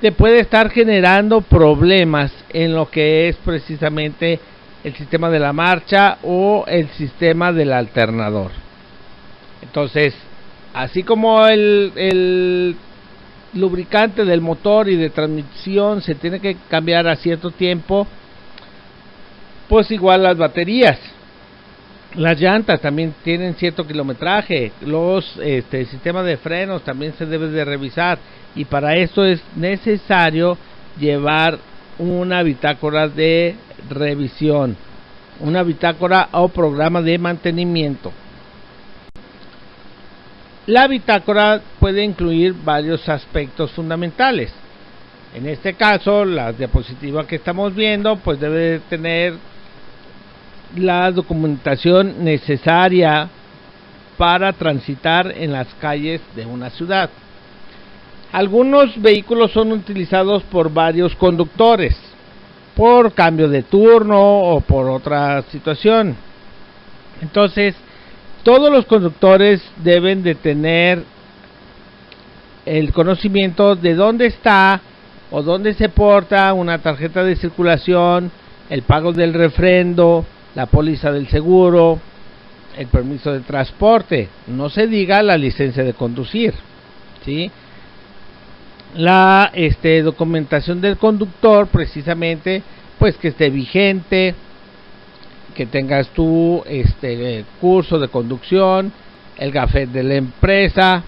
te puede estar generando problemas en lo que es precisamente el sistema de la marcha o el sistema del alternador. Entonces, así como el lubricante del motor y de transmisión se tiene que cambiar a cierto tiempo, pues igual las baterías. Las llantas también tienen cierto kilometraje, los sistemas de frenos también se deben de revisar, y para esto es necesario llevar una bitácora de revisión. una bitácora o programa de mantenimiento. La bitácora puede incluir varios aspectos fundamentales. En este caso, la diapositiva que estamos viendo pues debe tener la documentación necesaria para transitar en las calles de una ciudad. Algunos vehículos son utilizados por varios conductores, por cambio de turno o por otra situación. Entonces, todos los conductores deben de tener el conocimiento de dónde está o dónde se porta una tarjeta de circulación, el pago del refrendo, la póliza del seguro, el permiso de transporte, no se diga la licencia de conducir, ¿sí? La documentación del conductor, precisamente, pues que esté vigente, que tengas tu curso de conducción, el gafet de la empresa,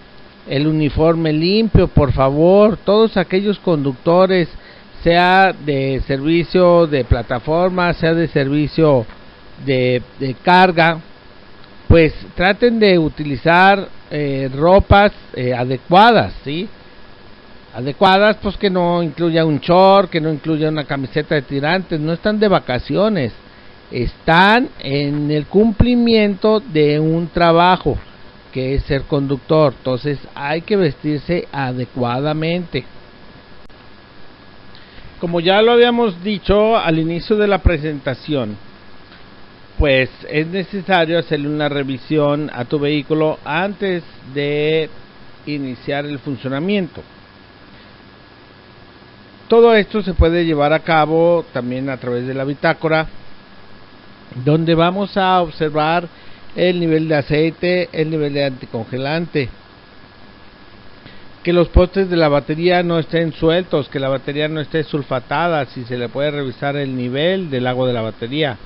el uniforme limpio, por favor. Todos aquellos conductores, sea de servicio de plataforma, sea de servicio de carga, pues traten de utilizar ropas adecuadas, ¿sí? Adecuadas, pues que no incluya un short, que no incluya una camiseta de tirantes. No están de vacaciones, están en el cumplimiento de un trabajo que es ser conductor. Entonces hay que vestirse adecuadamente. Como ya lo habíamos dicho al inicio de la presentación, pues es necesario hacerle una revisión a tu vehículo antes de iniciar el funcionamiento. Todo esto se puede llevar a cabo también a través de la bitácora, donde vamos a observar el nivel de aceite, el nivel de anticongelante, que los postes de la batería no estén sueltos, que la batería no esté sulfatada, si se le puede revisar el nivel del agua de la batería,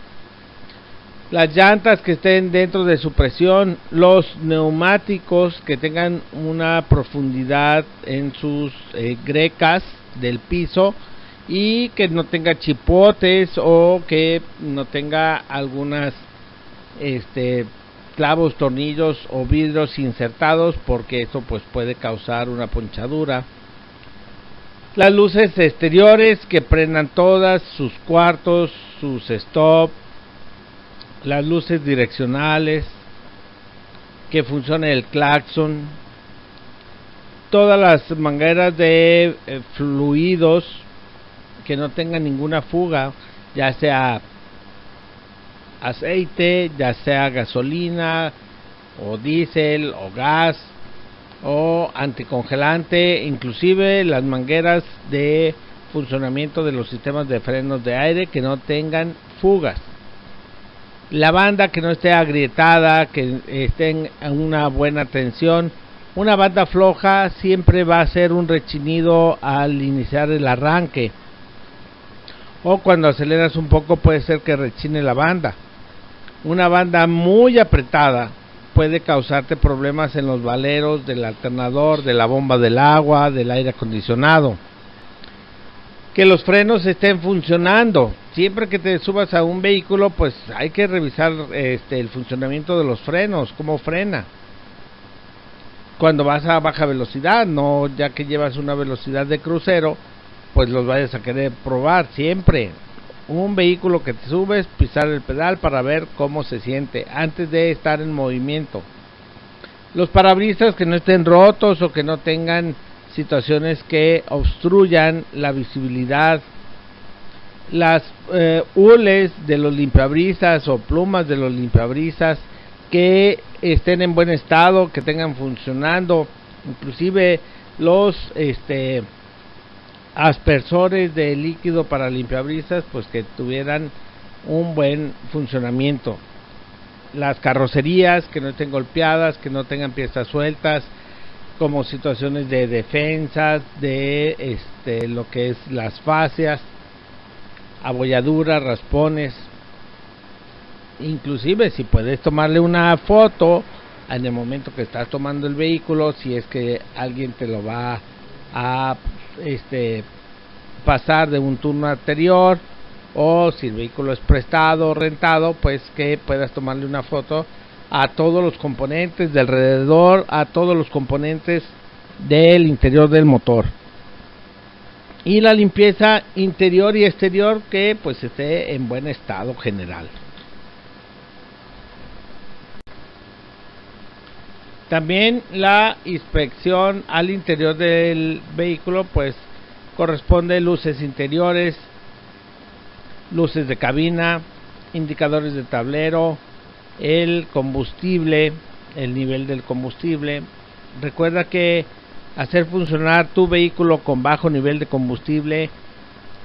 las llantas que estén dentro de su presión, los neumáticos que tengan una profundidad en sus grecas del piso y que no tenga chipotes o que no tenga algunas clavos, tornillos o vidrios insertados, porque eso pues puede causar una ponchadura. Las luces exteriores que prendan todas, sus cuartos, sus stop, las luces direccionales, que funcione el claxon, todas las mangueras de fluidos que no tengan ninguna fuga, ya sea aceite, ya sea gasolina o diésel o gas o anticongelante, inclusive las mangueras de funcionamiento de los sistemas de frenos de aire que no tengan fugas. La banda que no esté agrietada, que esté en una buena tensión. Una banda floja siempre va a ser un rechinido al iniciar el arranque, o cuando aceleras un poco puede ser que rechine la banda. Una banda muy apretada puede causarte problemas en los valeros del alternador, de la bomba del agua, del aire acondicionado. Que los frenos estén funcionando. Siempre que te subas a un vehículo, pues hay que revisar el funcionamiento de los frenos, cómo frena. Cuando vas a baja velocidad, no ya que llevas una velocidad de crucero, pues los vayas a querer probar siempre. Un vehículo que te subes, pisar el pedal para ver cómo se siente antes de estar en movimiento. Los parabrisas que no estén rotos o que no tengan situaciones que obstruyan la visibilidad. Las hules de los limpiabrisas o plumas de los limpiabrisas que estén en buen estado, que tengan funcionando, inclusive los aspersores de líquido para limpiabrisas, pues que tuvieran un buen funcionamiento. Las carrocerías que no estén golpeadas, que no tengan piezas sueltas, como situaciones de defensas, de lo que es las fascias, abolladuras, raspones. Inclusive si puedes tomarle una foto en el momento que estás tomando el vehículo, si es que alguien te lo va a pasar de un turno anterior, o si el vehículo es prestado o rentado, pues que puedas tomarle una foto a todos los componentes de alrededor, a todos los componentes del interior del motor. Y la limpieza interior y exterior, que pues esté en buen estado general. También la inspección al interior del vehículo, pues corresponde luces interiores, luces de cabina, indicadores de tablero, el combustible, el nivel del combustible. Recuerda que hacer funcionar tu vehículo con bajo nivel de combustible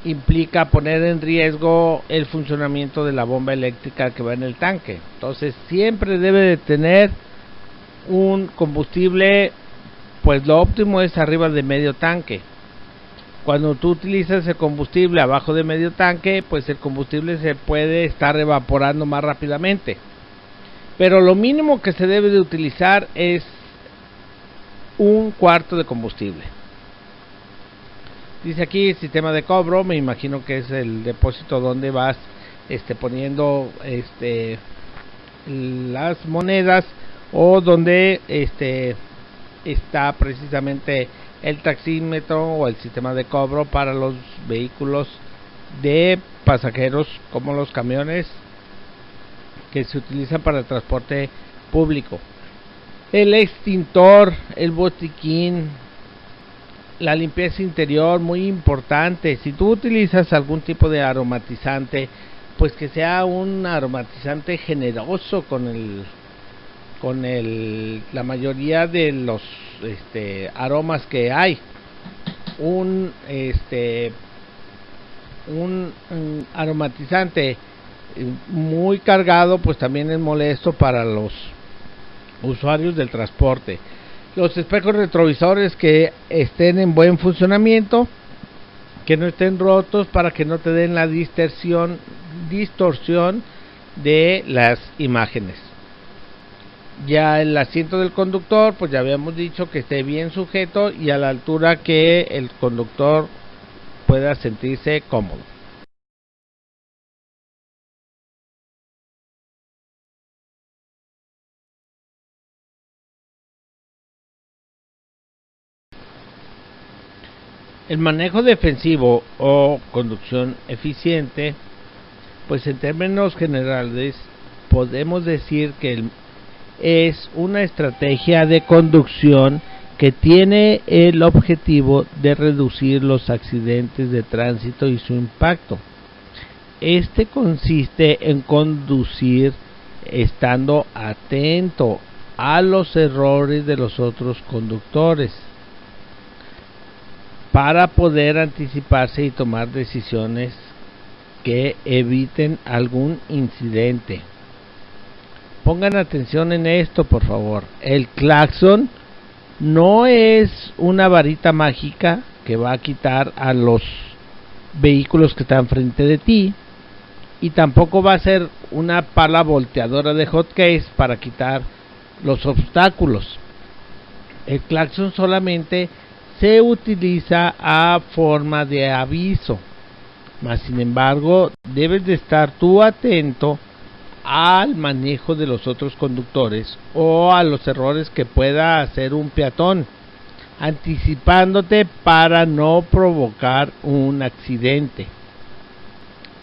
implica poner en riesgo el funcionamiento de la bomba eléctrica que va en el tanque. Entonces siempre debe de tener un combustible, pues lo óptimo es arriba de medio tanque. Cuando tú utilizas el combustible abajo de medio tanque, pues el combustible se puede estar evaporando más rápidamente. Pero lo mínimo que se debe de utilizar es un cuarto de combustible. Dice aquí sistema de cobro, me imagino que es el depósito donde vas poniendo las monedas, o donde está precisamente el taxímetro o el sistema de cobro para los vehículos de pasajeros, como los camiones que se utilizan para el transporte público. El extintor, el botiquín, la limpieza interior, muy importante. Si tú utilizas algún tipo de aromatizante, pues que sea un aromatizante generoso con la mayoría de los aromas que hay. Un aromatizante muy cargado, pues también es molesto para los usuarios del transporte. Los espejos retrovisores que estén en buen funcionamiento, que no estén rotos, para que no te den la distorsión de las imágenes. Ya el asiento del conductor, pues ya habíamos dicho que esté bien sujeto y a la altura que el conductor pueda sentirse cómodo. El manejo defensivo o conducción eficiente, pues en términos generales podemos decir que es una estrategia de conducción que tiene el objetivo de reducir los accidentes de tránsito y su impacto. Este consiste en conducir estando atento a los errores de los otros conductores, para poder anticiparse y tomar decisiones que eviten algún incidente. Pongan atención en esto, por favor. El claxon no es una varita mágica que va a quitar a los vehículos que están frente de ti, y tampoco va a ser una pala volteadora de hotcakes para quitar los obstáculos. El claxon solamente se utiliza a forma de aviso, mas sin embargo debes de estar tú atento al manejo de los otros conductores o a los errores que pueda hacer un peatón, anticipándote para no provocar un accidente.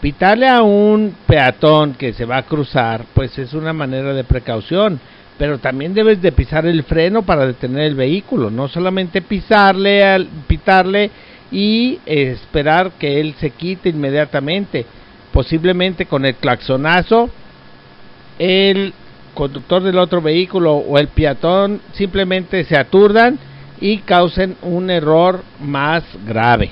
Pitarle a un peatón que se va a cruzar, pues es una manera de precaución, pero también debes de pisar el freno para detener el vehículo, no solamente pitarle y esperar que él se quite inmediatamente. Posiblemente con el claxonazo el conductor del otro vehículo o el peatón simplemente se aturdan y causen un error más grave.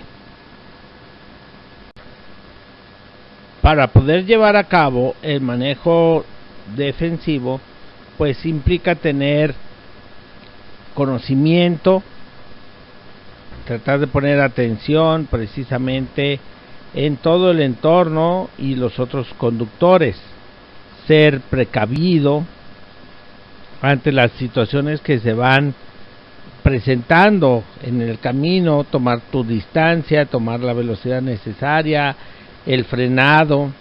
Para poder llevar a cabo el manejo defensivo, pues implica tener conocimiento, tratar de poner atención precisamente en todo el entorno y los otros conductores, ser precavido ante las situaciones que se van presentando en el camino, tomar tu distancia, tomar la velocidad necesaria, el frenado,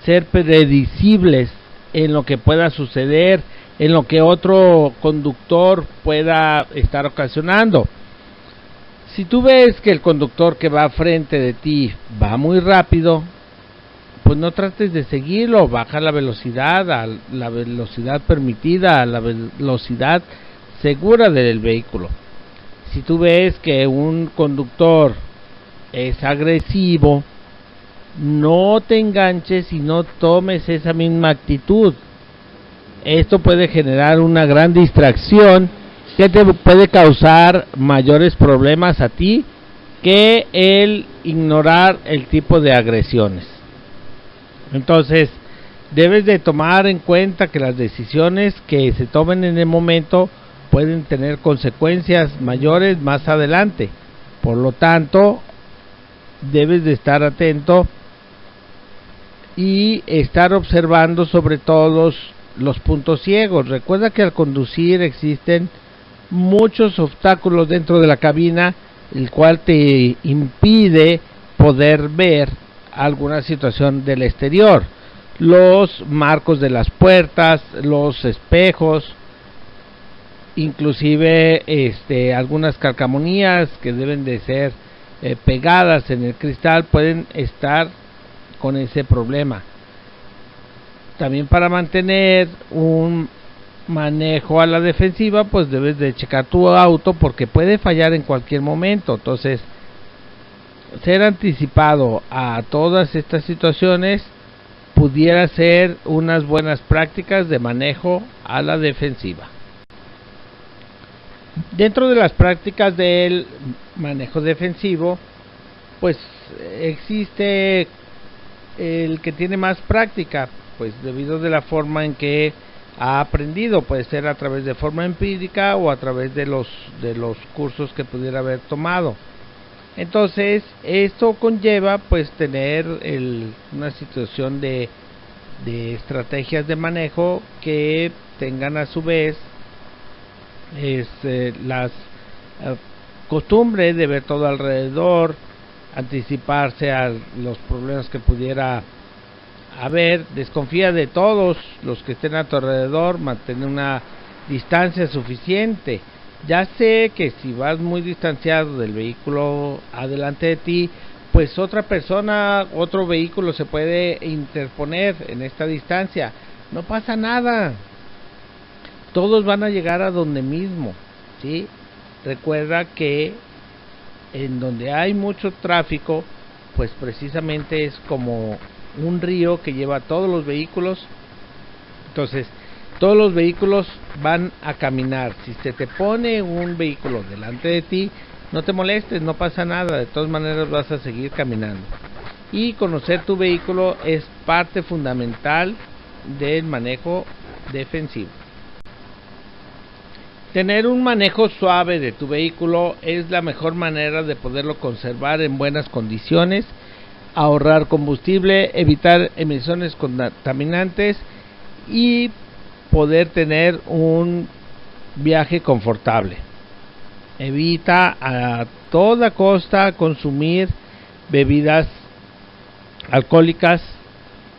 ser predecibles en lo que pueda suceder, en lo que otro conductor pueda estar ocasionando. Si tú ves que el conductor que va frente de ti va muy rápido, pues no trates de seguirlo, baja la velocidad a la velocidad permitida, a la velocidad segura del vehículo. Si tú ves que un conductor es agresivo, no te enganches y no tomes esa misma actitud. Esto puede generar una gran distracción que te puede causar mayores problemas a ti que el ignorar el tipo de agresiones. Entonces, debes de tomar en cuenta que las decisiones que se tomen en el momento pueden tener consecuencias mayores más adelante. Por lo tanto, debes de estar atento y estar observando sobre todo los puntos ciegos. Recuerda que al conducir existen muchos obstáculos dentro de la cabina, el cual te impide poder ver alguna situación del exterior. Los marcos de las puertas, los espejos, inclusive algunas calcamonías que deben de ser pegadas en el cristal pueden estar con ese problema. También para mantener un manejo a la defensiva, pues debes de checar tu auto porque puede fallar en cualquier momento. Entonces, ser anticipado a todas estas situaciones pudiera ser unas buenas prácticas de manejo a la defensiva. Dentro de las prácticas del manejo defensivo, pues existe el que tiene más práctica, pues debido de la forma en que ha aprendido, puede ser a través de forma empírica o a través de los cursos que pudiera haber tomado. Entonces, esto conlleva pues tener una situación de estrategias de manejo que tengan a su vez las costumbres de ver todo alrededor, anticiparse a los problemas que pudiera haber, desconfía de todos los que estén a tu alrededor, mantener una distancia suficiente. Ya sé que si vas muy distanciado del vehículo adelante de ti, pues otra persona, otro vehículo se puede interponer en esta distancia. No pasa nada. Todos van a llegar a donde mismo, ¿sí? Recuerda que en donde hay mucho tráfico, pues precisamente es como un río que lleva a todos los vehículos. Entonces, todos los vehículos van a caminar. Si se te pone un vehículo delante de ti, no te molestes, no pasa nada. De todas maneras vas a seguir caminando. Y conocer tu vehículo es parte fundamental del manejo defensivo. Tener un manejo suave de tu vehículo es la mejor manera de poderlo conservar en buenas condiciones, ahorrar combustible, evitar emisiones contaminantes y poder tener un viaje confortable. Evita a toda costa consumir bebidas alcohólicas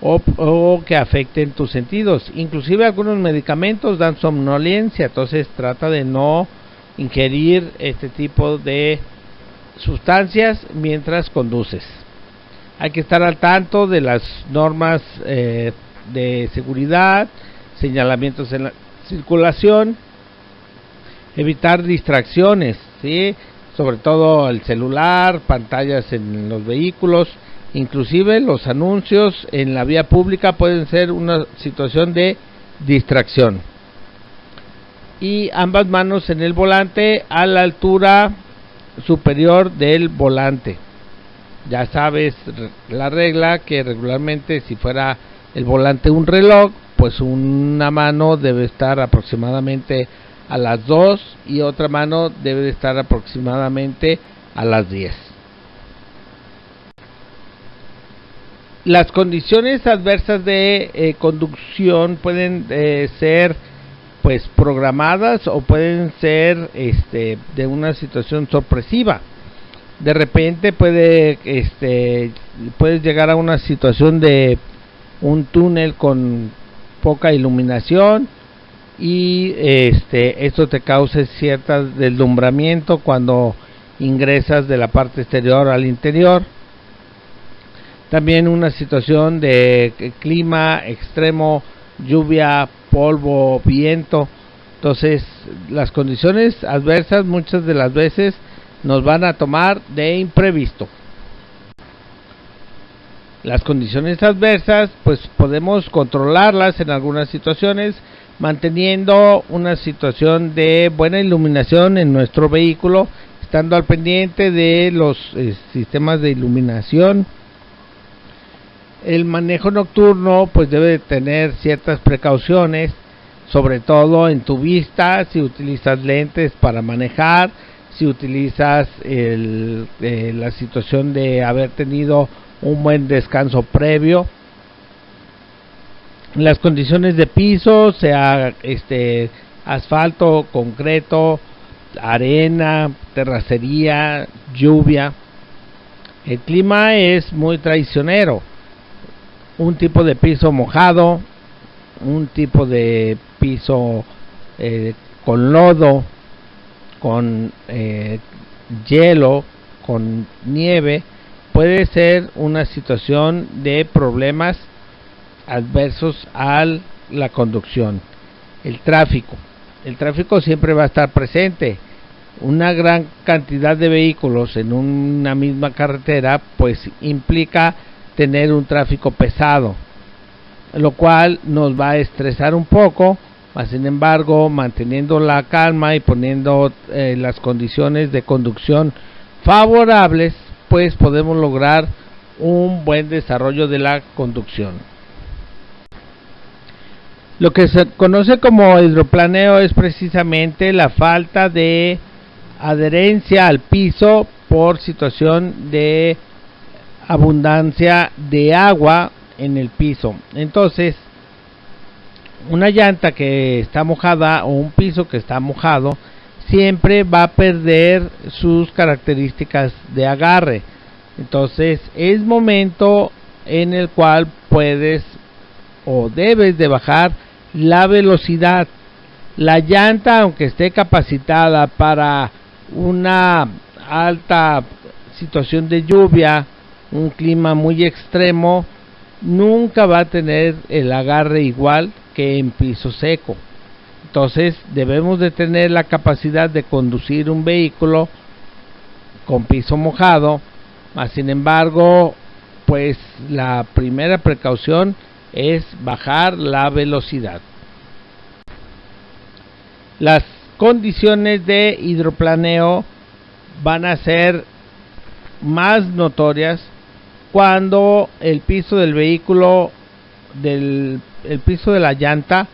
o que afecten tus sentidos. Inclusive algunos medicamentos dan somnolencia, entonces trata de no ingerir este tipo de sustancias mientras conduces. Hay que estar al tanto de las normas de seguridad, señalamientos en la circulación, evitar distracciones, ¿sí? Sobre todo el celular, pantallas en los vehículos, inclusive los anuncios en la vía pública pueden ser una situación de distracción. Y ambas manos en el volante a la altura superior del volante. Ya sabes la regla que regularmente si fuera el volante un reloj, pues una mano debe estar aproximadamente a las 2 y otra mano debe de estar aproximadamente a las 10. Las condiciones adversas de conducción pueden ser pues programadas o pueden ser de una situación sorpresiva. De repente puedes llegar a una situación de un túnel con poca iluminación y esto te causa cierto deslumbramiento cuando ingresas de la parte exterior al interior. También una situación de clima extremo, lluvia, polvo, viento. Entonces las condiciones adversas muchas de las veces nos van a tomar de imprevisto. Las condiciones adversas pues podemos controlarlas en algunas situaciones manteniendo una situación de buena iluminación en nuestro vehículo, estando al pendiente de los sistemas de iluminación. El manejo nocturno pues debe tener ciertas precauciones, sobre todo en tu vista, si utilizas lentes para manejar, si utilizas la situación de haber tenido un buen descanso previo. Las condiciones de piso, sea asfalto, concreto, arena, terracería, lluvia. El clima es muy traicionero. Un tipo de piso mojado, un tipo de piso con lodo, con hielo, con nieve, puede ser una situación de problemas adversos a la conducción. El tráfico siempre va a estar presente. Una gran cantidad de vehículos en una misma carretera pues implica tener un tráfico pesado, lo cual nos va a estresar un poco, mas sin embargo manteniendo la calma y poniendo las condiciones de conducción favorables, pues podemos lograr un buen desarrollo de la conducción. Lo que se conoce como hidroplaneo es precisamente la falta de adherencia al piso por situación de abundancia de agua en el piso. Entonces, una llanta que está mojada o un piso que está mojado siempre va a perder sus características de agarre. Entonces es momento en el cual puedes o debes de bajar la velocidad. La llanta, aunque esté capacitada para una alta situación de lluvia, un clima muy extremo, nunca va a tener el agarre igual que en piso seco. Entonces debemos de tener la capacidad de conducir un vehículo con piso mojado, mas sin embargo pues la primera precaución es bajar la velocidad. Las condiciones de hidroplaneo van a ser más notorias cuando el piso del vehículo, el piso de la llanta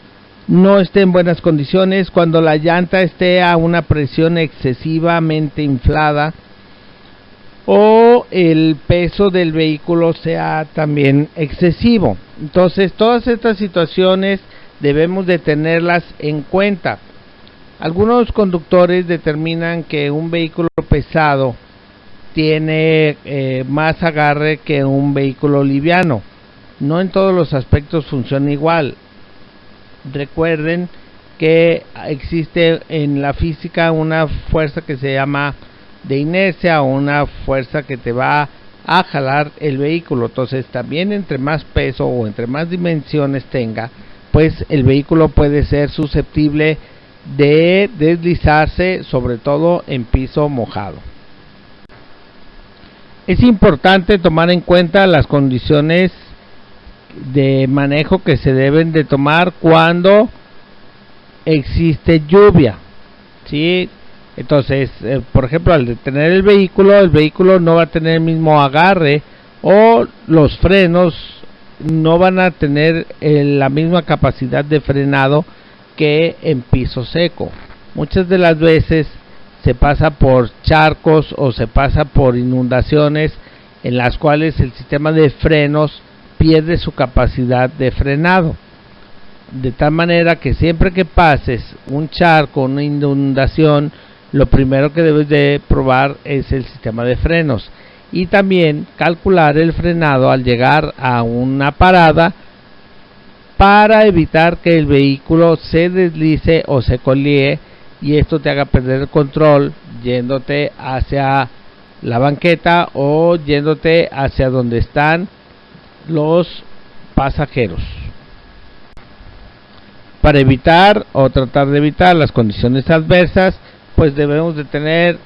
no esté en buenas condiciones, cuando la llanta esté a una presión excesivamente inflada o el peso del vehículo sea también excesivo. Entonces todas estas situaciones debemos de tenerlas en cuenta. Algunos conductores determinan que un vehículo pesado tiene más agarre que un vehículo liviano. No en todos los aspectos funciona igual. Recuerden que existe en la física una fuerza que se llama de inercia o una fuerza que te va a jalar el vehículo. Entonces también entre más peso o entre más dimensiones tenga, pues el vehículo puede ser susceptible de deslizarse, sobre todo en piso mojado. Es importante tomar en cuenta las condiciones de manejo que se deben de tomar cuando existe lluvia, ¿sí? Entonces, por ejemplo, al detener el vehículo no va a tener el mismo agarre o los frenos no van a tener la misma capacidad de frenado que en piso seco. Muchas de las veces se pasa por charcos o se pasa por inundaciones en las cuales el sistema de frenos pierde su capacidad de frenado, de tal manera que siempre que pases un charco, una inundación, lo primero que debes de probar es el sistema de frenos y también calcular el frenado al llegar a una parada para evitar que el vehículo se deslice o se colíe y esto te haga perder el control yéndote hacia la banqueta o yéndote hacia donde están los pasajeros. Para evitar o tratar de evitar las condiciones adversas, pues debemos de tener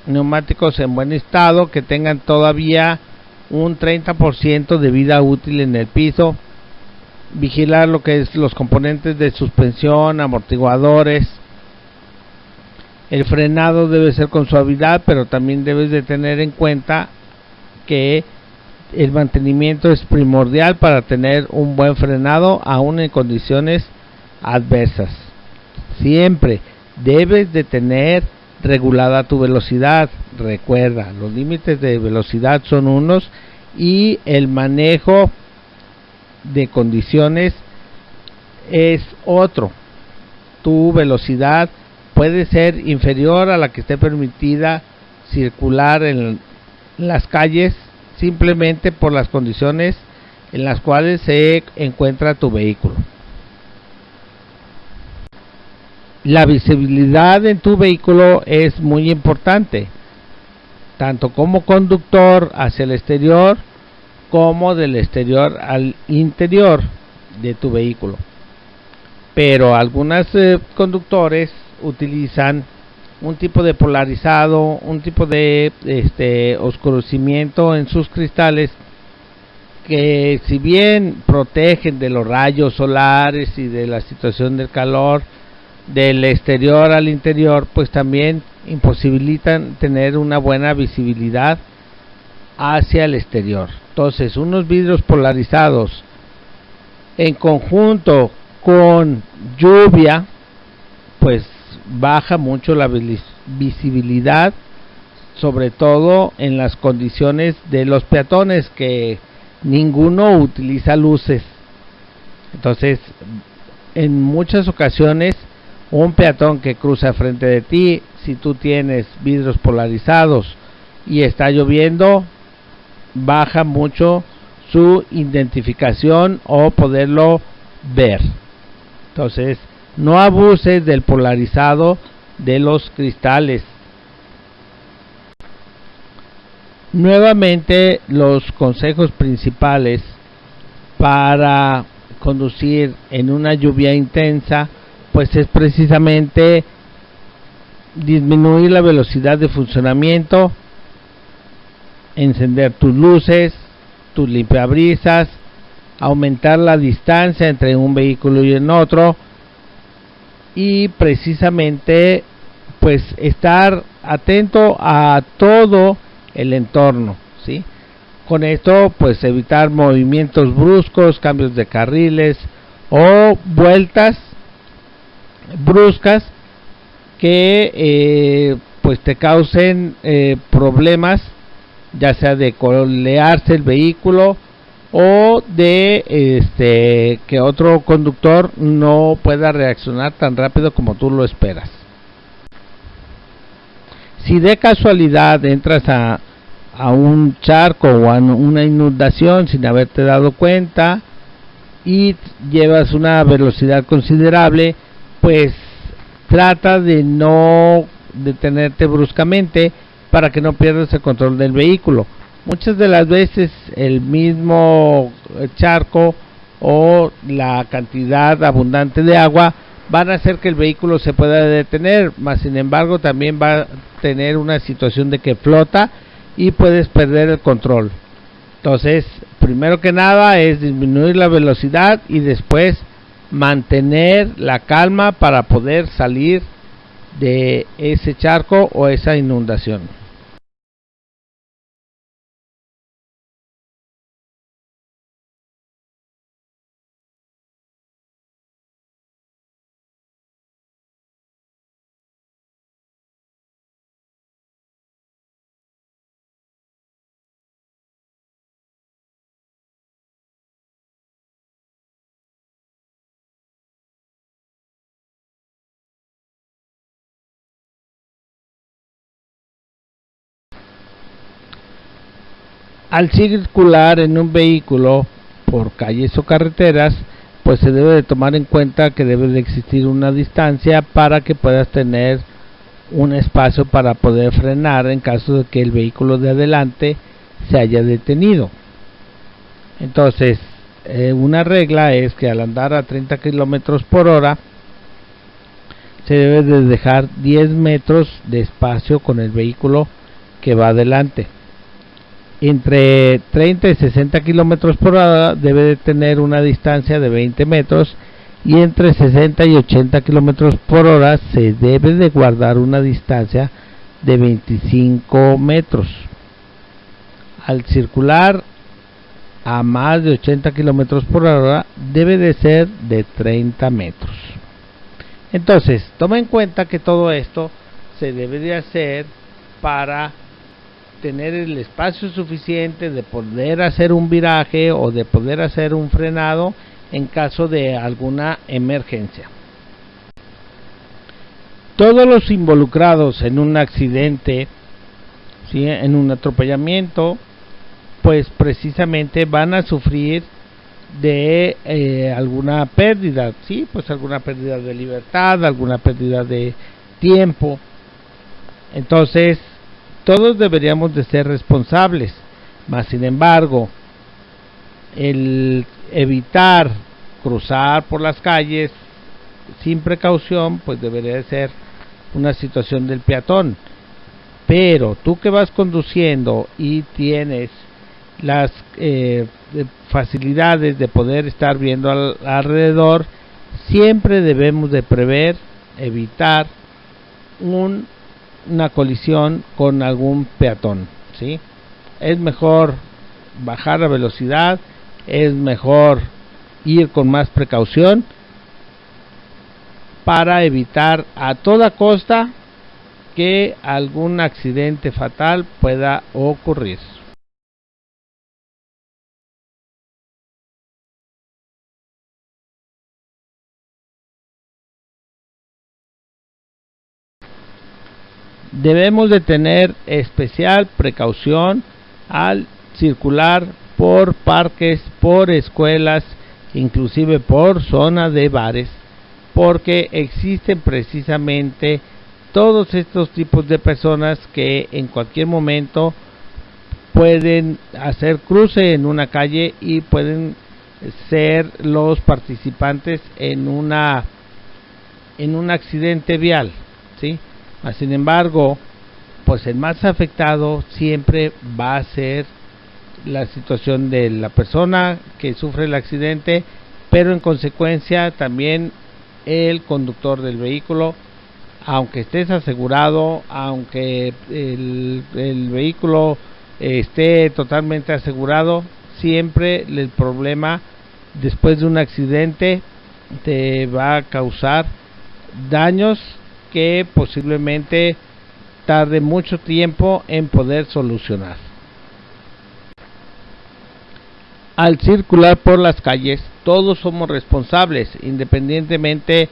neumáticos en buen estado, que tengan todavía un 30% de vida útil en el piso, vigilar lo que es los componentes de suspensión, amortiguadores. El frenado debe ser con suavidad, pero también debes de tener en cuenta que el mantenimiento es primordial para tener un buen frenado aún en condiciones adversas. Siempre debes de tener regulada tu velocidad. Recuerda, los límites de velocidad son unos y el manejo de condiciones es otro. Tu velocidad puede ser inferior a la que esté permitida circular en las calles simplemente por las condiciones en las cuales se encuentra tu vehículo. La visibilidad en tu vehículo es muy importante, tanto como conductor hacia el exterior como del exterior al interior de tu vehículo. Pero algunos conductores utilizan un tipo de polarizado, un tipo de oscurecimiento en sus cristales que, si bien protegen de los rayos solares y de la situación del calor del exterior al interior, pues también imposibilitan tener una buena visibilidad hacia el exterior. Entonces, unos vidrios polarizados en conjunto con lluvia, pues baja mucho la visibilidad, sobre todo en las condiciones de los peatones, que ninguno utiliza luces. Entonces, en muchas ocasiones, un peatón que cruza frente de ti, si tú tienes vidrios polarizados y está lloviendo, baja mucho su identificación o poderlo ver. Entonces, no abuses del polarizado de los cristales. Nuevamente, los consejos principales para conducir en una lluvia intensa, pues es precisamente disminuir la velocidad de funcionamiento, encender tus luces, tus limpiabrisas, aumentar la distancia entre un vehículo y en otro y precisamente pues estar atento a todo el entorno, ¿sí? Con esto pues evitar movimientos bruscos, cambios de carriles o vueltas bruscas que pues te causen problemas, ya sea de colearse el vehículo o de que otro conductor no pueda reaccionar tan rápido como tú lo esperas. Si de casualidad entras a un charco o a una inundación sin haberte dado cuenta y llevas una velocidad considerable, pues trata de no detenerte bruscamente para que no pierdas el control del vehículo. Muchas de las veces el mismo charco o la cantidad abundante de agua van a hacer que el vehículo se pueda detener, mas sin embargo también va a tener una situación de que flota y puedes perder el control. Entonces, primero que nada es disminuir la velocidad y después mantener la calma para poder salir de ese charco o esa inundación. Al circular en un vehículo por calles o carreteras, pues se debe de tomar en cuenta que debe de existir una distancia para que puedas tener un espacio para poder frenar en caso de que el vehículo de adelante se haya detenido. Entonces, una regla es que al andar a 30 kilómetros por hora se debe de dejar 10 metros de espacio con el vehículo que va adelante. Entre 30 y 60 kilómetros por hora debe de tener una distancia de 20 metros, y entre 60 y 80 kilómetros por hora se debe de guardar una distancia de 25 metros. Al circular a más de 80 kilómetros por hora debe de ser de 30 metros. Entonces, toma en cuenta que todo esto se debe de hacer para tener el espacio suficiente de poder hacer un viraje o de poder hacer un frenado en caso de alguna emergencia. Todos los involucrados en un accidente, ¿sí?, en un atropellamiento, pues precisamente van a sufrir de alguna pérdida, sí, pues alguna pérdida de libertad, alguna pérdida de tiempo. Entonces, todos deberíamos de ser responsables, mas sin embargo, el evitar cruzar por las calles sin precaución, pues debería de ser una situación del peatón. Pero tú que vas conduciendo y tienes las facilidades de poder estar viendo alrededor, siempre debemos de prever, evitar una colisión con algún peatón, ¿sí? Es mejor bajar la velocidad, es mejor ir con más precaución para evitar a toda costa que algún accidente fatal pueda ocurrir. Debemos de tener especial precaución al circular por parques, por escuelas, inclusive por zona de bares, porque existen precisamente todos estos tipos de personas que en cualquier momento pueden hacer cruce en una calle y pueden ser los participantes en un accidente vial, ¿sí? Sin embargo, pues el más afectado siempre va a ser la situación de la persona que sufre el accidente, pero en consecuencia también el conductor del vehículo, aunque estés asegurado, aunque el vehículo esté totalmente asegurado, siempre el problema después de un accidente te va a causar daños que posiblemente tarde mucho tiempo en poder solucionar. Al circular por las calles, todos somos responsables, independientemente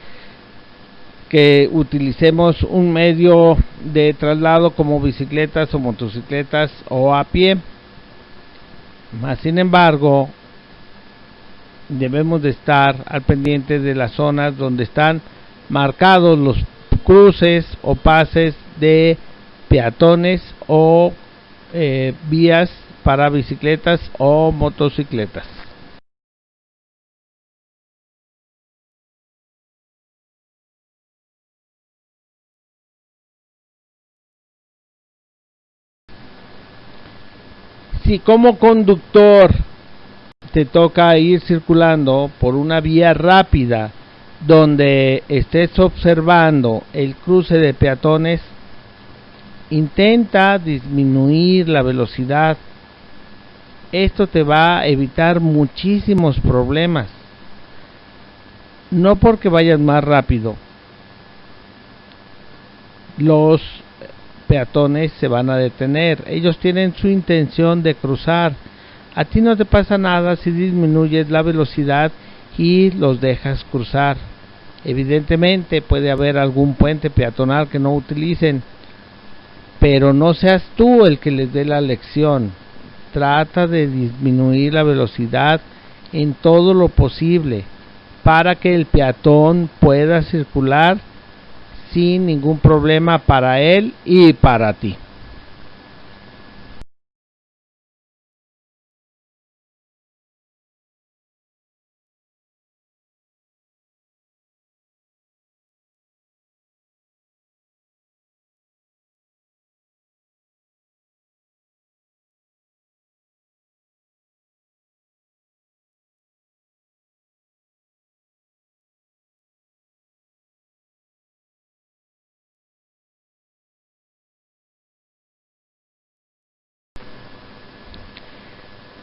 que utilicemos un medio de traslado como bicicletas o motocicletas o a pie. Mas sin embargo, debemos de estar al pendiente de las zonas donde están marcados los cruces o pases de peatones o vías para bicicletas o motocicletas. Si como conductor te toca ir circulando por una vía rápida donde estés observando el cruce de peatones, intenta disminuir la velocidad. Esto te va a evitar muchísimos problemas. No porque vayas más rápido, los peatones se van a detener. Ellos tienen su intención de cruzar. A ti no te pasa nada si disminuyes la velocidad y los dejas cruzar. Evidentemente puede haber algún puente peatonal que no utilicen, pero no seas tú el que les dé la lección. trata de disminuir la velocidad en todo lo posible para que el peatón pueda circular sin ningún problema para él y para ti.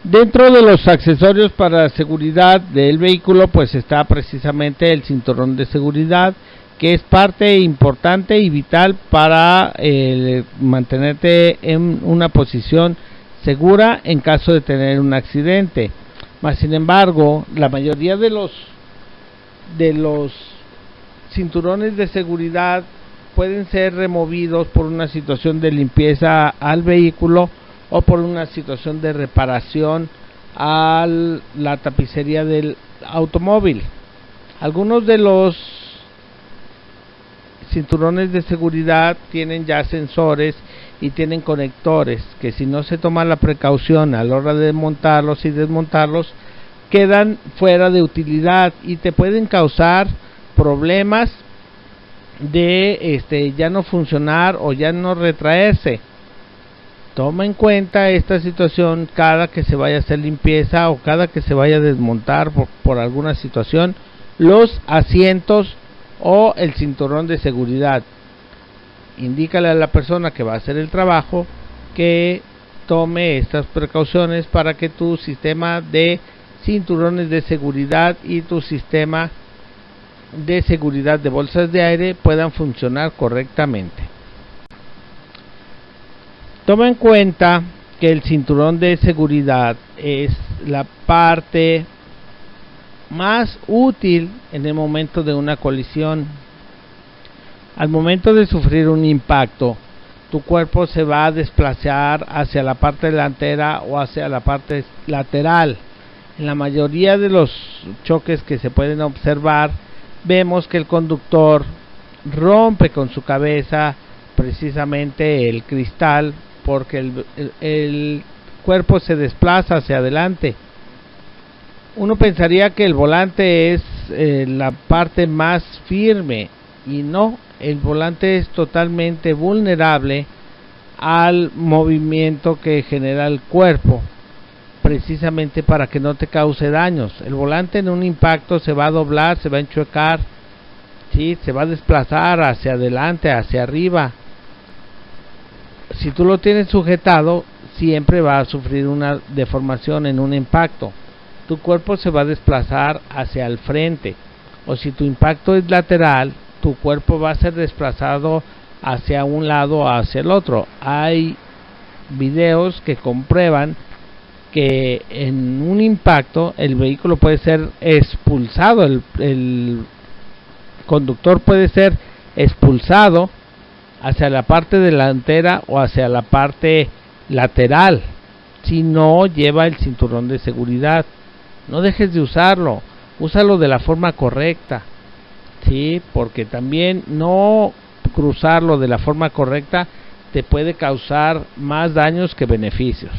Dentro de los accesorios para seguridad del vehículo, pues está precisamente el cinturón de seguridad, que es parte importante y vital para mantenerte en una posición segura en caso de tener un accidente. Mas sin embargo, la mayoría de los cinturones de seguridad pueden ser removidos por una situación de limpieza al vehículo o por una situación de reparación a la tapicería del automóvil. Algunos de los cinturones de seguridad tienen ya sensores y tienen conectores que, si no se toma la precaución a la hora de montarlos y desmontarlos, quedan fuera de utilidad y te pueden causar problemas de ya no funcionar o ya no retraerse. Toma en cuenta esta situación cada que se vaya a hacer limpieza o cada que se vaya a desmontar por alguna situación los asientos o el cinturón de seguridad. Indícale a la persona que va a hacer el trabajo que tome estas precauciones para que tu sistema de cinturones de seguridad y tu sistema de seguridad de bolsas de aire puedan funcionar correctamente. Toma en cuenta que el cinturón de seguridad es la parte más útil en el momento de una colisión. Al momento de sufrir un impacto, tu cuerpo se va a desplazar hacia la parte delantera o hacia la parte lateral. En la mayoría de los choques que se pueden observar, vemos que el conductor rompe con su cabeza precisamente el cristal, porque el cuerpo se desplaza hacia adelante. Uno pensaría que el volante es la parte más firme, y no, el volante es totalmente vulnerable al movimiento que genera el cuerpo, precisamente para que no te cause daños. El volante en un impacto se va a doblar, se va a enchuecar, ¿sí? Se va a desplazar hacia adelante, hacia arriba. Si tú lo tienes sujetado, siempre va a sufrir una deformación en un impacto. Tu cuerpo se va a desplazar hacia el frente, o si tu impacto es lateral, tu cuerpo va a ser desplazado hacia un lado o hacia el otro. Hay videos que comprueban que en un impacto el vehículo puede ser expulsado, el conductor puede ser expulsado hacia la parte delantera o hacia la parte lateral si no lleva el cinturón de seguridad. No dejes de usarlo, úsalo de la forma correcta, ¿sí? Porque también no cruzarlo de la forma correcta te puede causar más daños que beneficios.